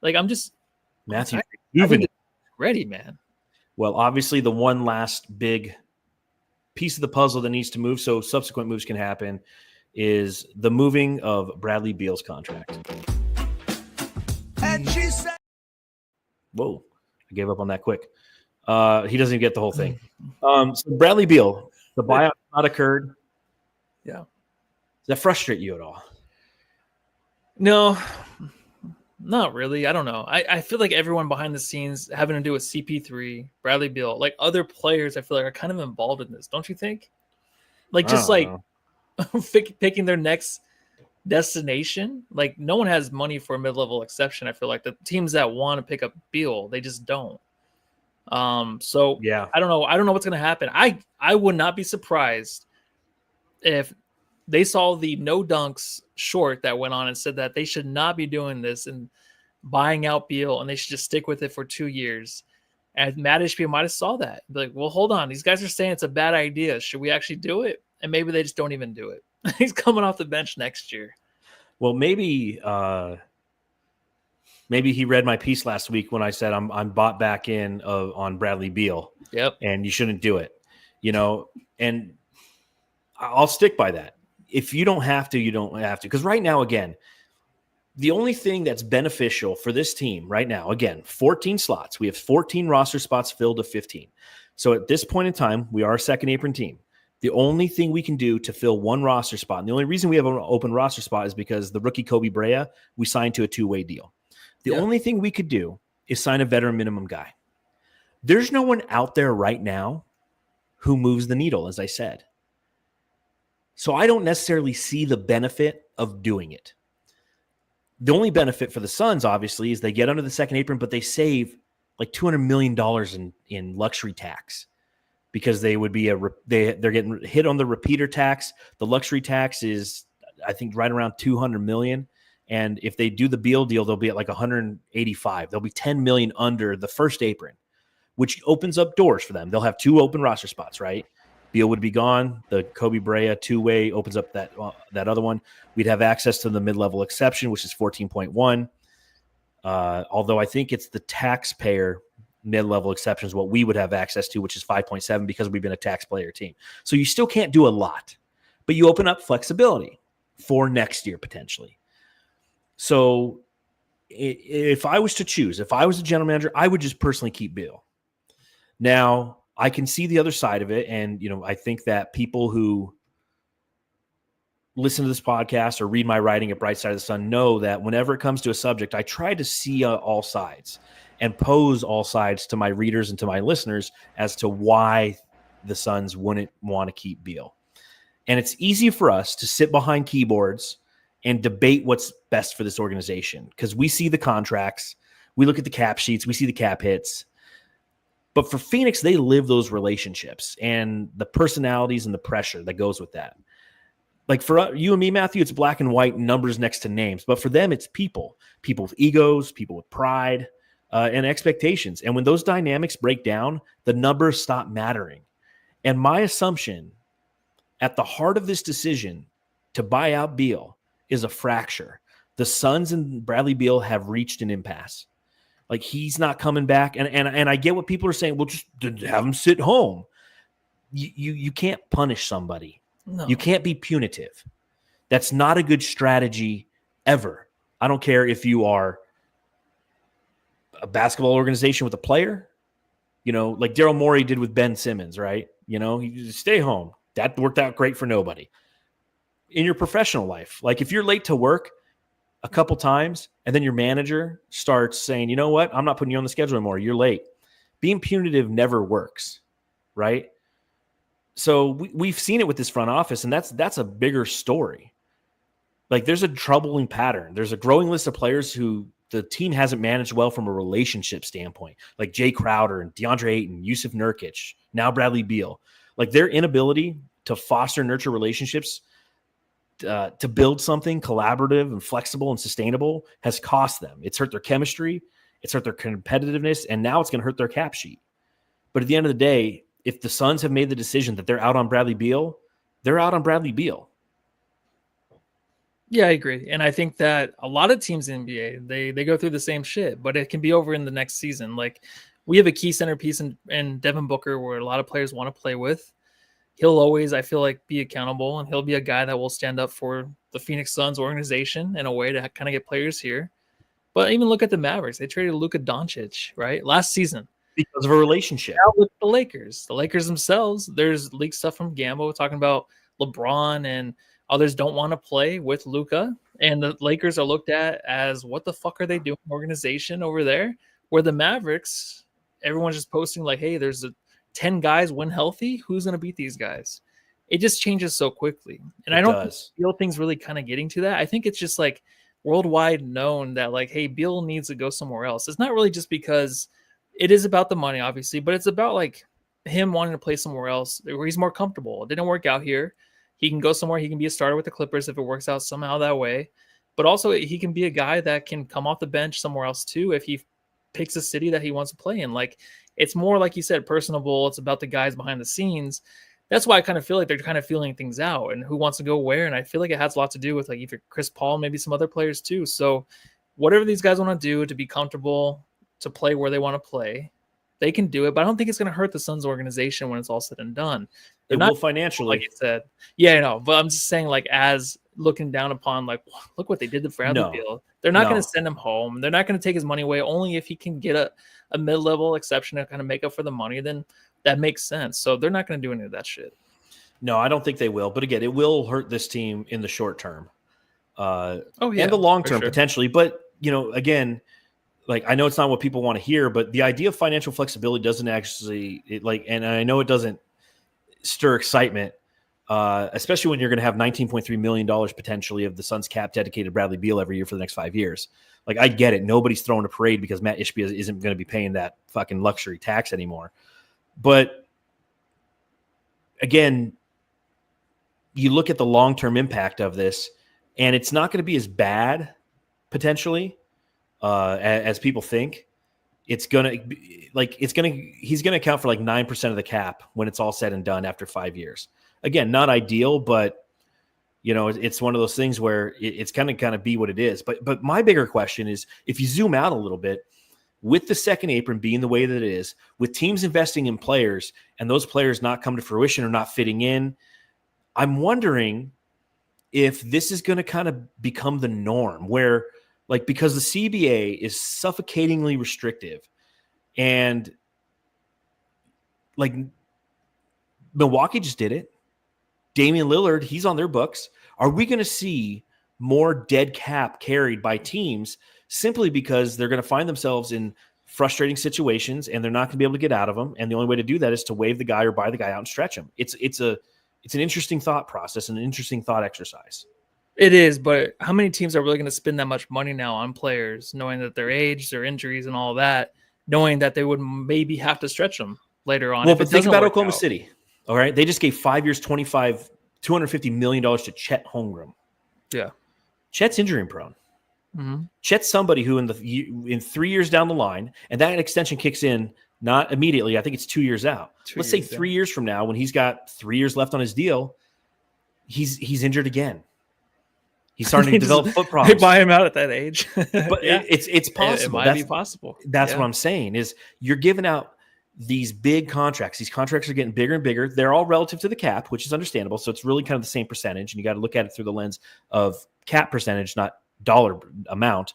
Like, I'm Matthew, I think it's ready, man. Well, obviously the one last big piece of the puzzle that needs to move so subsequent moves can happen is the moving of Bradley Beal's contract. And she said, Whoa, I gave up on that quick. He doesn't even get the whole thing. So Bradley Beal, the buyout not occurred. Yeah. Does that frustrate you at all? No, not really. I don't know. I feel like everyone behind the scenes having to do with CP3, Bradley Beal, like other players, I feel like are kind of involved in this. Don't you think? Like just like picking their next destination. Like no one has money for a mid-level exception. I feel like the teams that want to pick up Beal, they just don't. So yeah, I don't know. I don't know what's going to happen. I would not be surprised if they saw the no dunks short that went on and said that they should not be doing this and buying out Beal and they should just stick with it for 2 years. And Matt Ishbia might have saw that. Be like, well, hold on. These guys are saying it's a bad idea. Should we actually do it? And maybe they just don't even do it. He's coming off the bench next year. Well, maybe he read my piece last week when I said I'm bought back in on Bradley Beal. Yep. And you shouldn't do it, and I'll stick by that. If you don't have to, you don't have to. Because right now, again, the only thing that's beneficial for this team right now, again, 14 slots. We have 14 roster spots filled to 15. So at this point in time, we are a second apron team. The only thing we can do to fill one roster spot, and the only reason we have an open roster spot is because the rookie Kobe Brea, we signed to a 2-way deal. The only thing we could do is sign a veteran minimum guy. There's no one out there right now who moves the needle, as I said. So I don't necessarily see the benefit of doing it. The only benefit for the Suns, obviously, is they get under the second apron, but they save like $200 million in luxury tax because they would be they're getting hit on the repeater tax. The luxury tax is, I think, right around $200 million. And if they do the Beal deal, they'll be at like 185. They'll be $10 million under the first apron, which opens up doors for them. They'll have 2 open roster spots, right? Beal would be gone. The Kobe Brea 2-way opens up that other one. We'd have access to the mid-level exception, which is 14.1. Although I think it's the taxpayer mid-level exception is what we would have access to, which is 5.7 because we've been a taxpayer team. So you still can't do a lot, but you open up flexibility for next year potentially. So if I was to choose, if I was a general manager, I would just personally keep Beal. Now, I can see the other side of it. And, I think that people who listen to this podcast or read my writing at Bright Side of the Sun know that whenever it comes to a subject, I try to see all sides and pose all sides to my readers and to my listeners as to why the Suns wouldn't want to keep Beal. And it's easy for us to sit behind keyboards and debate what's best for this organization because we see the contracts, we look at the cap sheets, we see the cap hits. But for Phoenix, they live those relationships and the personalities and the pressure that goes with that. Like for you and me, Matthew, it's black and white numbers next to names. But for them, it's people with egos, people with pride and expectations. And when those dynamics break down, the numbers stop mattering. And my assumption at the heart of this decision to buy out Beal is a fracture. The Suns and Bradley Beal have reached an impasse. Like he's not coming back. And I get what people are saying. Well, just have him sit home. You can't punish somebody. No. You can't be punitive. That's not a good strategy ever. I don't care if you are a basketball organization with a player, like Daryl Morey did with Ben Simmons, right? You just stay home. That worked out great for nobody. In your professional life, like if you're late to work a couple times and then your manager starts saying, you know what, I'm not putting you on the schedule anymore. You're late. Being punitive never works, right? So we've seen it with this front office, and that's a bigger story. Like there's a troubling pattern. There's a growing list of players who the team hasn't managed well from a relationship standpoint, like Jay Crowder and DeAndre Ayton, Yusuf Nurkic, now Bradley Beal. Like their inability to foster, nurture relationships to build something collaborative and flexible and sustainable has cost them. It's hurt their chemistry. It's hurt their competitiveness, and now it's going to hurt their cap sheet. But at the end of the day, if the Suns have made the decision that they're out on Bradley Beal, they're out on Bradley Beal. Yeah, I agree. And I think that a lot of teams in the NBA, they go through the same shit, but it can be over in the next season. Like, we have a key centerpiece in Devin Booker where a lot of players want to play with. He'll always, I feel like, be accountable, and he'll be a guy that will stand up for the Phoenix Suns organization in a way to kind of get players here. But even look at the Mavericks. They traded Luka Doncic, right? Last season. Because of a relationship. Now with the Lakers. The Lakers themselves, there's leaked stuff from Gambo talking about LeBron and others don't want to play with Luka. And the Lakers are looked at as, what the fuck are they doing organization over there? Where the Mavericks, everyone's just posting like, hey, there's 10 guys when healthy. Who's going to beat these guys? It just changes so quickly. And I don't feel things really kind of getting to that. I think it's just like worldwide known that like, hey, Beal needs to go somewhere else. It's not really just because it is about the money, obviously, but it's about like him wanting to play somewhere else where he's more comfortable. It didn't work out here. He can go somewhere. He can be a starter with the Clippers if it works out somehow that way. But also he can be a guy that can come off the bench somewhere else too if he picks a city that he wants to play in. Like, it's more, like you said, personable. It's about the guys behind the scenes. That's why I kind of feel like they're kind of feeling things out and who wants to go where. And I feel like it has a lot to do with like either Chris Paul, maybe some other players too. So whatever these guys want to do to be comfortable, to play where they want to play, they can do it. But I don't think it's going to hurt the Suns organization when it's all said and done. They're not financially, like you said. Yeah, no, but I'm just saying, like, as looking down upon, like, look what they did to Bradley Beal. They're not going to send him home. They're not going to take his money away. Only if he can get a mid-level exception to kind of make up for the money, then that makes sense. So they're not going to do any of that shit. No, I don't think they will. But again, it will hurt this team in the short term. And the long term potentially. But, you know, again, like, I know it's not what people want to hear, but the idea of financial flexibility doesn't actually and I know it doesn't stir excitement, especially when you're going to have $19.3 million potentially of the Suns cap dedicated to Bradley Beal every year for the next 5 years. Like, I get it. Nobody's throwing a parade because Matt Ishbia isn't going to be paying that fucking luxury tax anymore. But again, you look at the long-term impact of this, and it's not going to be as bad potentially as people think. He's going to account for like 9% of the cap when it's all said and done after 5 years. Again, not ideal, but you know, it's one of those things where it's kind of be what it is. But my bigger question is, if you zoom out a little bit, with the second apron being the way that it is, with teams investing in players and those players not come to fruition or not fitting in, I'm wondering if this is going to kind of become the norm where, like, because the CBA is suffocatingly restrictive and like Milwaukee just did it. Damian Lillard, he's on their books. Are we going to see more dead cap carried by teams simply because they're going to find themselves in frustrating situations and they're not going to be able to get out of them? And the only way to do that is to waive the guy or buy the guy out and stretch him. It's an interesting thought process and an interesting thought exercise. It is, but how many teams are really going to spend that much money now on players, knowing that their age, their injuries, and all that, knowing that they would maybe have to stretch them later on? Well, but think about Oklahoma City. All right, they just gave 5 years, $250 million to Chet Holmgren. Yeah, Chet's injury prone. Mm-hmm. Chet's somebody who in 3 years down the line, and that extension kicks in not immediately. I think it's 2 years out. Let's say 3 years from now, when he's got 3 years left on his deal, he's injured again. He's starting to develop foot problems. They buy him out at that age. But yeah. it's possible. It might be possible. That's what I'm saying is you're giving out these big contracts. These contracts are getting bigger and bigger. They're all relative to the cap, which is understandable. So it's really kind of the same percentage. And you got to look at it through the lens of cap percentage, not dollar amount.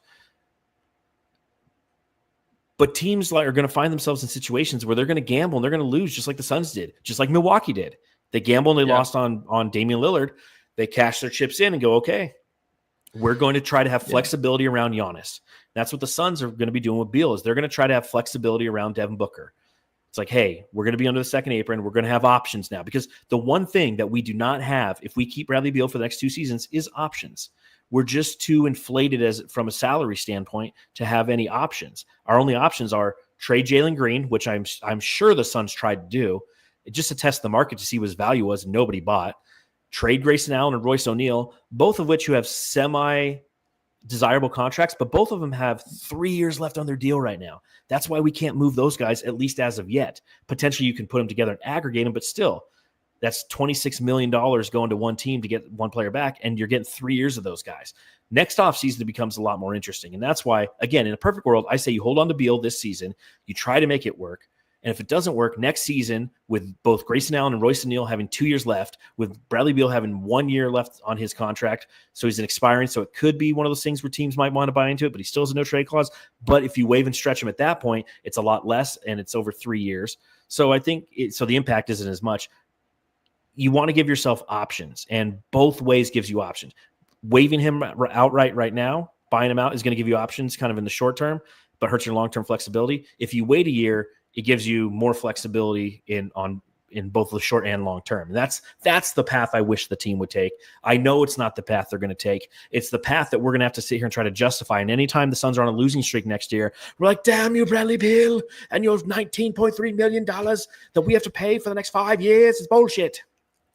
But teams are going to find themselves in situations where they're going to gamble and they're going to lose, just like the Suns did, just like Milwaukee did. They gambled and they lost on Damian Lillard. They cash their chips in and go, okay, we're going to try to have flexibility around Giannis. That's what the Suns are going to be doing with Beal, is they're going to try to have flexibility around Devin Booker. It's like, hey, we're going to be under the second apron. We're going to have options now, because the one thing that we do not have if we keep Bradley Beal for the next 2 seasons is options. We're just too inflated from a salary standpoint to have any options. Our only options are trade Jalen Green, which I'm sure the Suns tried to do, just to test the market to see what his value was, and nobody bought. Trade Grayson Allen and Royce O'Neal, both of which who have semi desirable contracts, but both of them have 3 years left on their deal right now. That's why we can't move those guys, at least as of yet. Potentially you can put them together and aggregate them, but still, that's $26 million going to one team to get one player back, and you're getting 3 years of those guys. Next offseason, it becomes a lot more interesting. And that's why, again, in a perfect world, I say you hold on to Beal this season, you try to make it work. And if it doesn't work, next season, with both Grayson Allen and Royce O'Neal having 2 years left, with Bradley Beal having 1 year left on his contract, so he's an expiring, so it could be one of those things where teams might want to buy into it, but he still has a no-trade clause. But if you waive and stretch him at that point, it's a lot less, and it's over 3 years. So I think so the impact isn't as much. You want to give yourself options, and both ways gives you options. Waiving him outright right now, buying him out, is going to give you options kind of in the short term, but hurts your long-term flexibility. If you wait a year, it gives you more flexibility in both the short and long term. And that's the path I wish the team would take. I know it's not the path they're going to take. It's the path that we're going to have to sit here and try to justify. And anytime the Suns are on a losing streak next year, we're like, damn you, Bradley Beal, and your $19.3 million that we have to pay for the next 5 years is bullshit.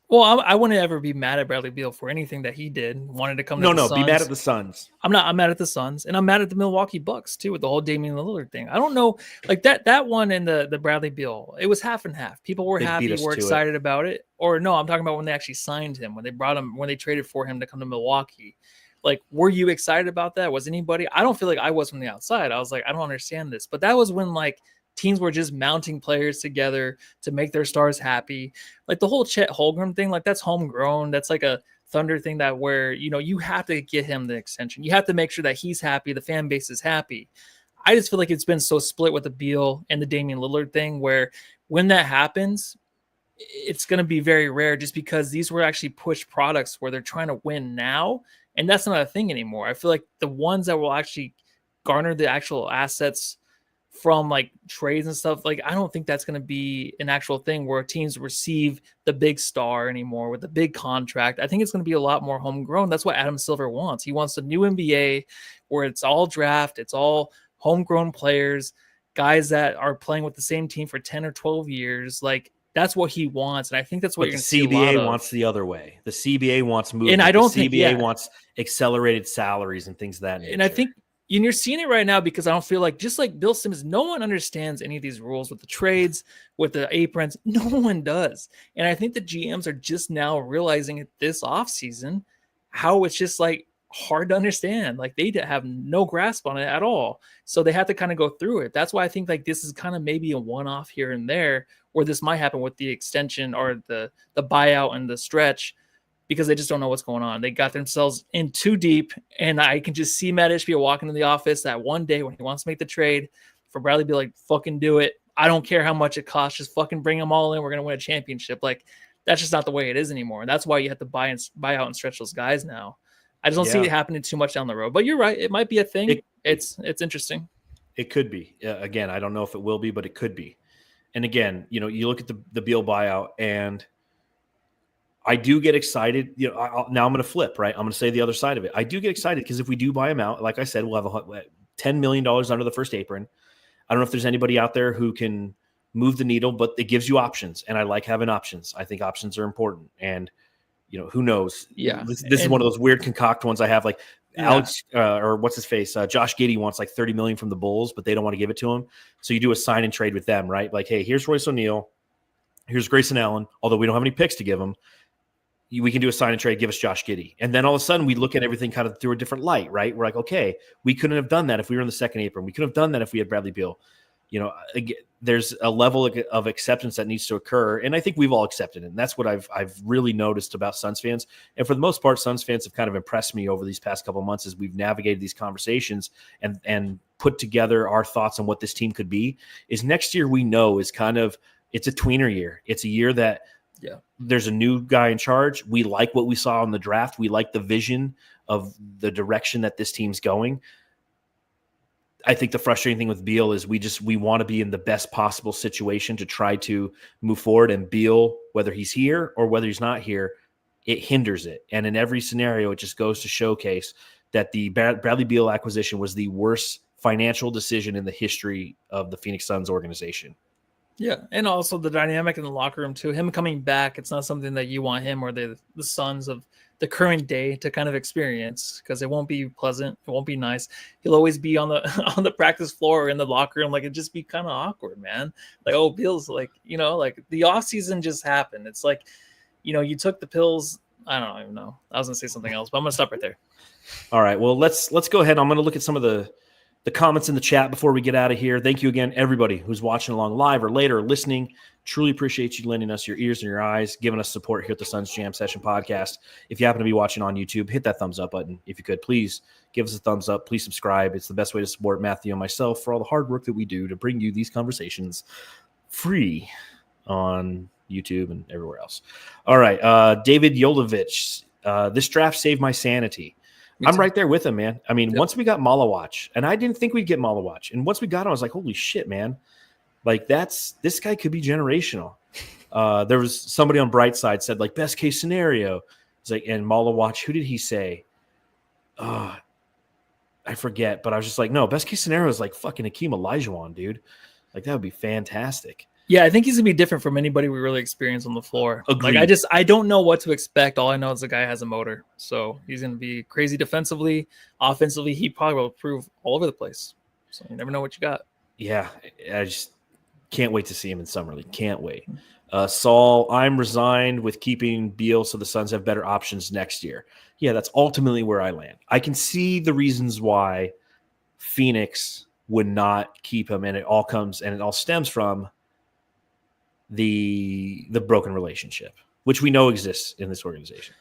Well, I wouldn't ever be mad at Bradley Beal for anything that he did. Wanted to come to the Suns. Be mad at the Suns. I'm mad at the Suns, and I'm mad at the Milwaukee Bucks too with the whole Damian Lillard thing. I don't know, like that one and the Bradley Beal, it was half and half. People were happy, were excited about it. Or no, I'm talking about when they actually signed him, when they traded for him to come to Milwaukee. Like, were you excited about that? Was anybody? I don't feel like I was from the outside. I was like, I don't understand this. But that was when like teams were just mounting players together to make their stars happy. Like the whole Chet Holmgren thing, like that's homegrown. That's like a Thunder thing that where, you have to get him the extension. You have to make sure that he's happy. The fan base is happy. I just feel like it's been so split with the Beal and the Damian Lillard thing where when that happens, it's going to be very rare just because these were actually pushed products where they're trying to win now. And that's not a thing anymore. I feel like the ones that will actually garner the actual assets from like trades and stuff, like I don't think that's going to be an actual thing where teams receive the big star anymore with the big contract. I think it's going to be a lot more homegrown. That's what Adam Silver wants. He wants a new NBA where it's all draft, it's all homegrown players, guys that are playing with the same team for 10 or 12 years. Like that's what he wants, and I think that's what you're going to see. The CBA wants the other way. The CBA wants movement. And I don't think the CBA wants accelerated salaries and things of that nature. And I think you're seeing it right now because I don't feel like, just like Bill Simmons, no one understands any of these rules with the trades, with the aprons. No one does. And I think the GMs are just now realizing it this offseason how it's just like hard to understand. Like they have no grasp on it at all. So they have to kind of go through it. That's why I think like this is kind of maybe a one-off here and there where this might happen with the extension or the buyout and the stretch, because they just don't know what's going on. They got themselves in too deep, and I can just see Matt Ishbia walking into the office that one day when he wants to make the trade for Bradley, be like, fucking do it. I don't care how much it costs. Just fucking bring them all in. We're going to win a championship. Like, that's just not the way it is anymore. And that's why you have to buy out and stretch those guys now. I just don't see it happening too much down the road. But you're right. It might be a thing. It's interesting. It could be. Again, I don't know if it will be, but it could be. And again, you look at the Beal buyout, and I do get excited. Now I'm going to flip, right? I'm going to say the other side of it. I do get excited because if we do buy him out, like I said, we'll have $10 million under the first apron. I don't know if there's anybody out there who can move the needle, but it gives you options. And I like having options. I think options are important. And, who knows? Yeah. This is one of those weird concoct ones I have. Like Alex, or what's his face? Josh Giddey wants like $30 million from the Bulls, but they don't want to give it to him. So you do a sign and trade with them, right? Like, hey, here's Royce O'Neal. Here's Grayson Allen. Although we don't have any picks to give him. We can do a sign and trade, give us Josh Giddey. And then all of a sudden we look at everything kind of through a different light, right? We're like, okay, we couldn't have done that if we were in the second apron. We couldn't have done that if we had Bradley Beal. There's a level of acceptance that needs to occur. And I think we've all accepted it. And that's what I've really noticed about Suns fans. And for the most part, Suns fans have kind of impressed me over these past couple of months as we've navigated these conversations and put together our thoughts on what this team could be. Is next year we know is kind of, it's a tweener year. It's a year that, there's a new guy in charge. We like what we saw in the draft. We like the vision of the direction that this team's going. I think the frustrating thing with Beal is we want to be in the best possible situation to try to move forward. And Beal, whether he's here or whether he's not here, it hinders it. And in every scenario, it just goes to showcase that the Bradley Beal acquisition was the worst financial decision in the history of the Phoenix Suns organization. Yeah, and also the dynamic in the locker room too. Him coming back, it's not something that you want him or the Suns of the current day to kind of experience, because it won't be pleasant, it won't be nice. He'll always be on the on the practice floor or in the locker room, like it'd just be kind of awkward, man. Like, oh, Beal's like, like the off season just happened. It's like, you took the pills. I don't even know. I was gonna say something else, but I'm gonna stop right there. All right. Well, let's go ahead. I'm going to look at some of the comments in the chat before we get out of here. Thank you again, everybody who's watching along live or later, listening. Truly appreciate you lending us your ears and your eyes, giving us support here at the Suns Jam Session podcast. If you happen to be watching on YouTube, hit that thumbs up button. If you could, please give us a thumbs up. Please subscribe. It's the best way to support Matthew and myself for all the hard work that we do to bring you these conversations free on YouTube and everywhere else. All right. David Yolovich, this draft saved my sanity. I'm right there with him, man. I mean, once we got Malawatch, and I didn't think we'd get Malawatch, and once we got him, I was like, holy shit, man. Like, this guy could be generational. There was somebody on Brightside said, like, best case scenario. It's like, and Malawatch, who did he say? I forget, but I was just like, no, best case scenario is like fucking Hakeem Olajuwon, dude. Like, that would be fantastic. Yeah, I think he's gonna be different from anybody we really experience on the floor. Agreed. Like, I don't know what to expect. All I know is the guy has a motor, so he's gonna be crazy defensively, offensively. He probably will improve all over the place. So you never know what you got. Yeah, I just can't wait to see him in summer league. Can't wait. Saul, I'm resigned with keeping Beal so the Suns have better options next year. Yeah, that's ultimately where I land. I can see the reasons why Phoenix would not keep him, and it all stems from the broken relationship, which we know exists in this organization.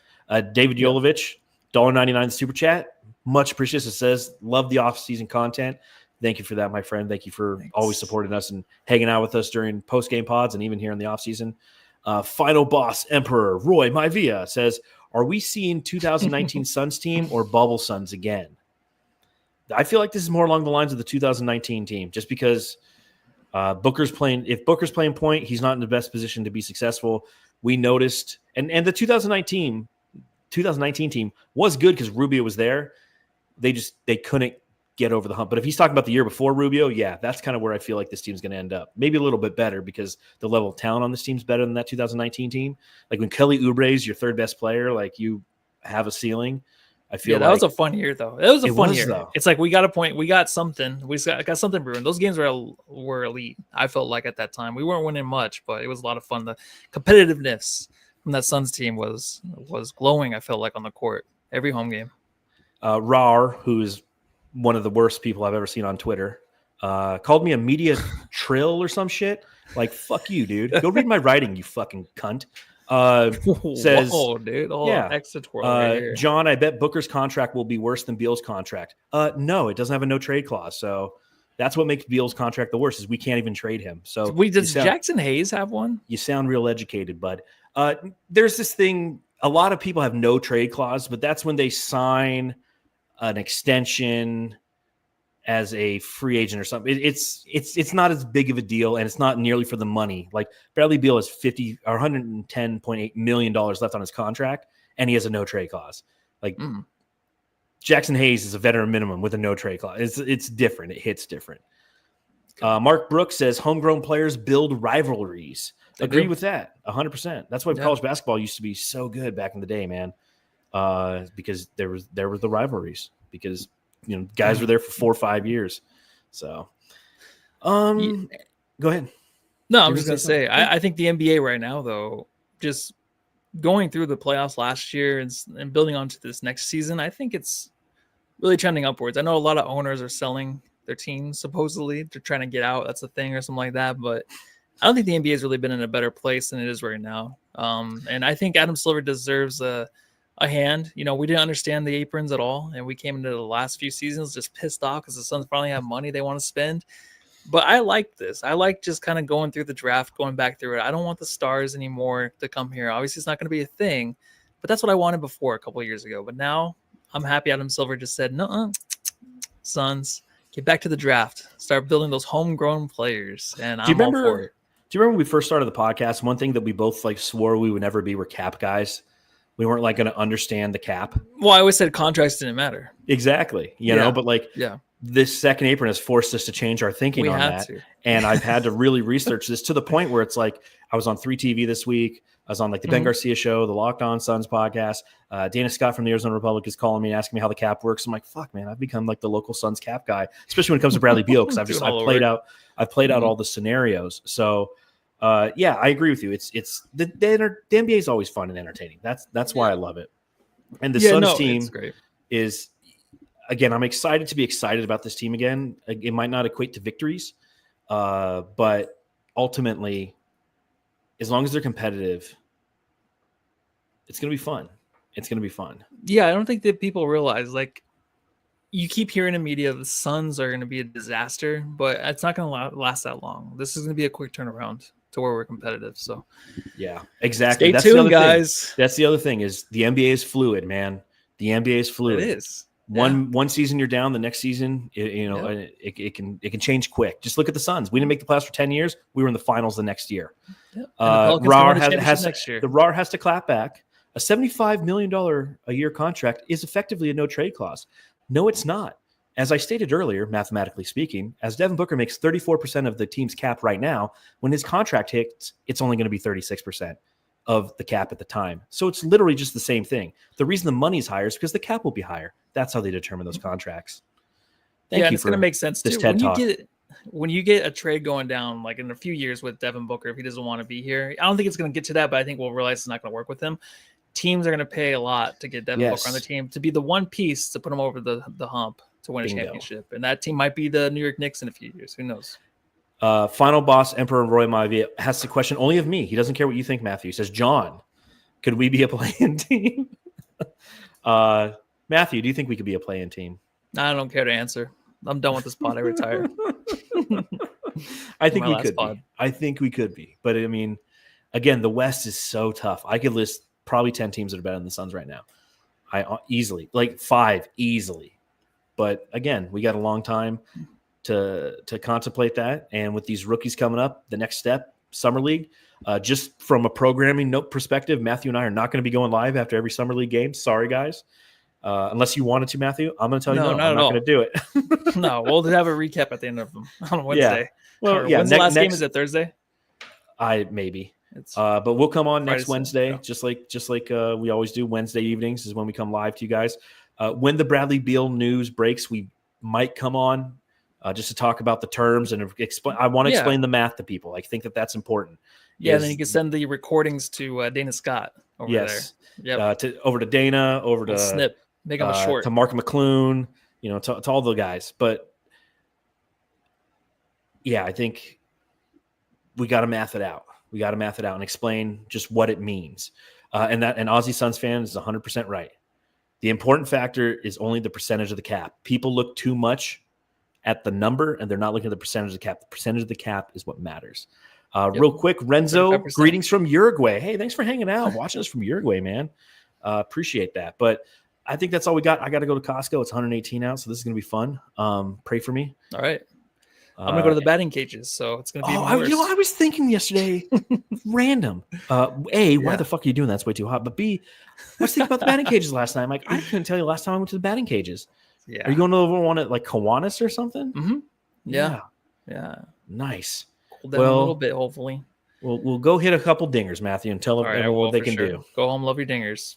David Yolovich, $1.99 super chat. Much appreciated. It says, love the off-season content. Thank you for that, my friend. Thank you for always supporting us and hanging out with us during post-game pods and even here in the off-season. Final Boss Emperor Roy Maivia says, are we seeing 2019 Suns team or bubble Suns again? I feel like this is more along the lines of the 2019 team, just because Booker's playing. If Booker's playing point, he's not in the best position to be successful. We noticed, and the 2019 team was good because Rubio was there. They couldn't get over the hump. But if he's talking about the year before Rubio, yeah, that's kind of where I feel like this team's going to end up. Maybe a little bit better because the level of talent on this team's better than that 2019 team. Like when Kelly Oubre is your third best player, like you have a ceiling. I feel that was a fun year though. It was a fun year. Though. It's like we got a point. We got something. We got something brewing. Those games were elite. I felt like at that time we weren't winning much, but it was a lot of fun. The competitiveness from that Suns team was glowing. I felt like on the court every home game. Rar, who is one of the worst people I've ever seen on Twitter, called me a media trill or some shit. Like, fuck you, dude. Go read my writing, you fucking cunt. Says, whoa, dude. Extra twirl right here. John, I bet Booker's contract will be worse than Beal's contract. No, it doesn't have a no trade clause. So that's what makes Beal's contract the worst is we can't even trade him. So does Jackson Hayes have one? You sound real educated, bud. There's this thing. A lot of people have no trade clause, but that's when they sign an extension as a free agent or something. It's not as big of a deal, and it's not nearly for the money. Like Bradley Beal has $110.8 million left on his contract, and he has a no trade clause. Like Jackson Hayes is a veteran minimum with a no trade clause. It's different. It hits different. Mark Brooks says homegrown players build rivalries. Agree with that 100%. That's why college basketball used to be so good back in the day, man. Because there were the rivalries because guys were there for 4 or 5 years. So, go ahead. No, I'm just gonna say I think the NBA right now, though, just going through the playoffs last year and building onto this next season, I think it's really trending upwards. I know a lot of owners are selling their teams supposedly they're trying to get out. That's a thing or something like that, but I don't think the NBA has really been in a better place than it is right now. And I think Adam Silver deserves a hand. We didn't understand the aprons at all, and we came into the last few seasons just pissed off because the Suns finally have money they want to spend. But I like this. I like just kind of going through the draft, going back through it. I don't want the stars anymore to come here. Obviously, it's not going to be a thing, but that's what I wanted before a couple of years ago. But now I'm happy Adam Silver just said, "No, Suns, get back to the draft. Start building those homegrown players." And I'm all for it. Do you remember when we first started the podcast? One thing that we both swore we would never be were cap guys. We weren't going to understand the cap. Well, I always said contracts didn't matter. Exactly. You know, but this second apron has forced us to change our thinking on that. And I've had to really research this to the point where it's like I was on 3TV this week. I was on like the Ben Garcia show, the Locked On Suns podcast. Dana Scott from the Arizona Republic is calling me, asking me how the cap works. I'm like, fuck, man, I've become like the local Suns cap guy, especially when it comes to Bradley Beal, because I've played out all the scenarios. So yeah, I agree with you. It's the NBA is always fun and entertaining. That's why I love it. And the Suns team is, again, I'm excited to be excited about this team again. It might not equate to victories, but ultimately, as long as they're competitive, it's going to be fun. It's going to be fun. Yeah, I don't think that people realize, like, you keep hearing in media the Suns are going to be a disaster, but it's not going to last that long. This is going to be a quick turnaround to where we're competitive. So, yeah, exactly. Stay tuned, guys. That's the other thing is the NBA is fluid, man. The NBA is fluid. It is. One season you're down, the next season, it can change quick. Just look at the Suns. We didn't make the playoffs for 10 years. We were in the finals the next year. Yep. The RAR has to clap back. A $75 million a year contract is effectively a no trade clause. No, it's not. As I stated earlier, mathematically speaking, as Devin Booker makes 34% of the team's cap right now, when his contract hits, it's only going to be 36% of the cap at the time. So it's literally just the same thing. The reason the money's higher is because the cap will be higher. That's how they determine those contracts. Thank you. It's going to make sense this too. TED Talk. When you get a trade going down, like in a few years with Devin Booker, if he doesn't want to be here, I don't think it's going to get to that, but I think we'll realize it's not going to work with him. Teams are going to pay a lot to get Devin Booker on the team to be the one piece to put him over the hump to win a championship. And that team might be the New York Knicks in a few years. Who knows? Final boss, Emperor Roy Maivia, has the question only of me. He doesn't care what you think, Matthew. He says, John, could we be a play-in team? Matthew, do you think we could be a play-in team? I don't care to answer. I'm done with this pod. I retire. I think we could be. I think we could be. But, I mean, again, the West is so tough. I could list probably 10 teams that are better than the Suns right now. Easily. Like 5 easily. But, again, we got a long time to contemplate that. And with these rookies coming up, the next step, Summer League, just from a programming note perspective, Matthew and I are not going to be going live after every Summer League game. Sorry, guys. Unless you wanted to, Matthew, I'm going to tell you no, I'm not going to do it. No, we'll have a recap at the end of them on Wednesday. Yeah. Well, yeah. When's the last game? Is it Thursday? Maybe. But we'll come on next Friday, Wednesday, just like we always do. Wednesday evenings is when we come live to you guys. When the Bradley Beal news breaks, we might come on just to talk about the terms and explain. I want to explain the math to people. I think that's important. Yeah, then you can send the recordings to Dana Scott over there. Yep. Over to Dana, over to Snip. Make them a short. To Mark McClune, to all the guys. But yeah, I think we got to math it out. We got to math it out and explain just what it means. And an Aussie Suns fan is 100% right. The important factor is only the percentage of the cap. People look too much at the number, and they're not looking at the percentage of the cap. The percentage of the cap is what matters. Real quick, Renzo, 35%. Greetings from Uruguay. Hey, thanks for hanging out, watching us from Uruguay, man. Appreciate that. But I think that's all we got. I got to go to Costco. It's 118 out, so this is going to be fun. Pray for me. All right. I'm going to go to the batting cages, so it's going to be worse. I was thinking yesterday, random. A, why the fuck are you doing that? It's way too hot. But B, I was thinking about the batting cages last night. I'm like, I couldn't tell you last time I went to the batting cages. Yeah. Are you going to the one at like Kiwanis or something? Mm-hmm. Yeah. Nice. Cool down a little bit, hopefully. We'll go hit a couple dingers, Matthew, and tell everyone what they can do. Go home, love your dingers.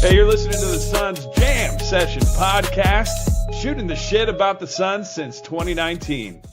Hey, you're listening to the Suns Jam Session podcast, shooting the shit about the Suns since 2019.